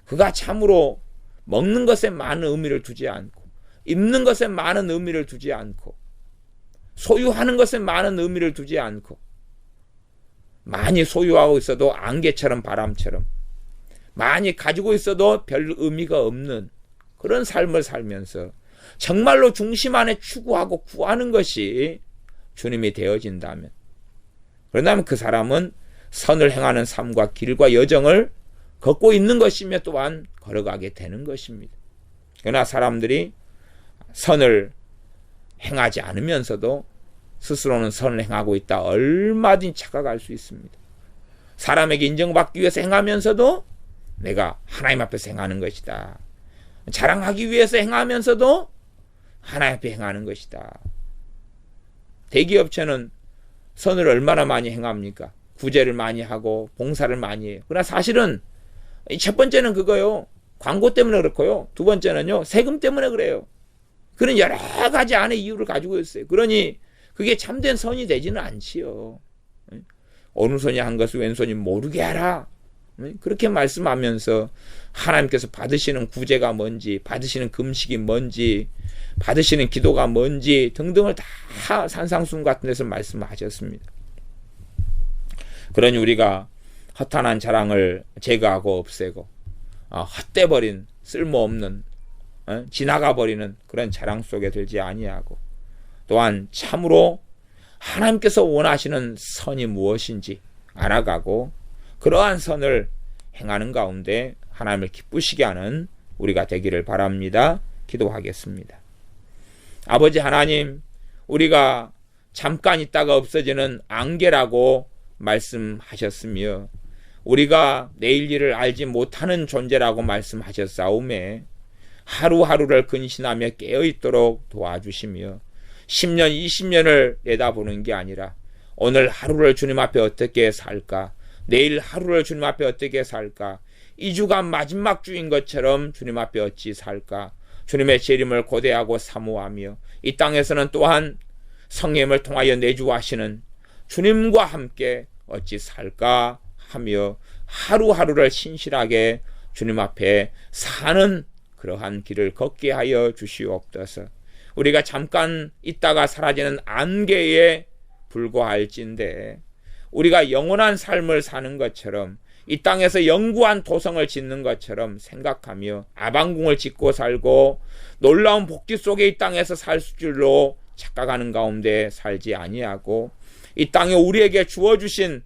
그가 참으로 먹는 것에 많은 의미를 두지 않고 입는 것에 많은 의미를 두지 않고 소유하는 것에 많은 의미를 두지 않고 많이 소유하고 있어도 안개처럼 바람처럼 많이 가지고 있어도 별 의미가 없는 그런 삶을 살면서 정말로 중심 안에 추구하고 구하는 것이 주님이 되어진다면 그런다면 그 사람은 선을 행하는 삶과 길과 여정을 걷고 있는 것이며 또한 걸어가게 되는 것입니다. 그러나 사람들이 선을 행하지 않으면서도 스스로는 선을 행하고 있다, 얼마든지 착각할 수 있습니다. 사람에게 인정받기 위해서 행하면서도 내가 하나님 앞에서 행하는 것이다. 자랑하기 위해서 행하면서도 하나님 앞에 행하는 것이다. 대기업체는 선을 얼마나 많이 행합니까? 구제를 많이 하고 봉사를 많이 해요. 그러나 사실은 첫 번째는 그거요, 광고 때문에 그렇고요. 두 번째는요, 세금 때문에 그래요. 그런 여러 가지 안에 이유를 가지고 있어요. 그러니 그게 참된 선이 되지는 않지요. 어느 손이 한 것을 왼손이 모르게 하라, 그렇게 말씀하면서 하나님께서 받으시는 구제가 뭔지, 받으시는 금식이 뭔지, 받으시는 기도가 뭔지 등등을 다 산상수훈 같은 데서 말씀하셨습니다. 그러니 우리가 허탄한 자랑을 제거하고 없애고 헛되버린 쓸모없는 지나가버리는 그런 자랑 속에 들지 아니하고, 또한 참으로 하나님께서 원하시는 선이 무엇인지 알아가고 그러한 선을 행하는 가운데 하나님을 기쁘시게 하는 우리가 되기를 바랍니다. 기도하겠습니다. 아버지 하나님, 우리가 잠깐 있다가 없어지는 안개라고 말씀하셨으며 우리가 내일 일을 알지 못하는 존재라고 말씀하셨사오매 하루하루를 근신하며 깨어있도록 도와주시며 10년, 20년을 내다보는 게 아니라 오늘 하루를 주님 앞에 어떻게 살까, 내일 하루를 주님 앞에 어떻게 살까, 이 주가 마지막 주인 것처럼 주님 앞에 어찌 살까, 주님의 재림을 고대하고 사모하며 이 땅에서는 또한 성령님을 통하여 내주하시는 주님과 함께 어찌 살까 하며 하루하루를 신실하게 주님 앞에 사는 그러한 길을 걷게 하여 주시옵소서. 우리가 잠깐 있다가 사라지는 안개에 불과할진데 우리가 영원한 삶을 사는 것처럼, 이 땅에서 영구한 도성을 짓는 것처럼 생각하며 아방궁을 짓고 살고 놀라운 복지 속에 이 땅에서 살 줄로 착각하는 가운데 살지 아니하고, 이 땅에 우리에게 주어주신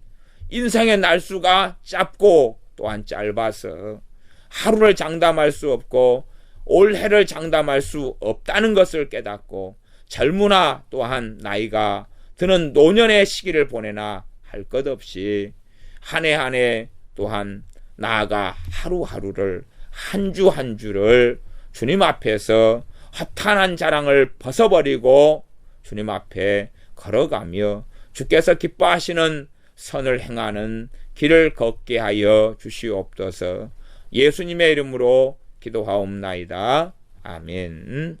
인생의 날수가 짧고 또한 짧아서 하루를 장담할 수 없고 올해를 장담할 수 없다는 것을 깨닫고, 젊으나 또한 나이가 드는 노년의 시기를 보내나 할 것 없이 한 해 한 해 또한 나아가 하루하루를 한 주 한 주를 주님 앞에서 허탄한 자랑을 벗어버리고 주님 앞에 걸어가며 주께서 기뻐하시는 선을 행하는 길을 걷게 하여 주시옵소서. 예수님의 이름으로 기도하옵나이다. 아멘.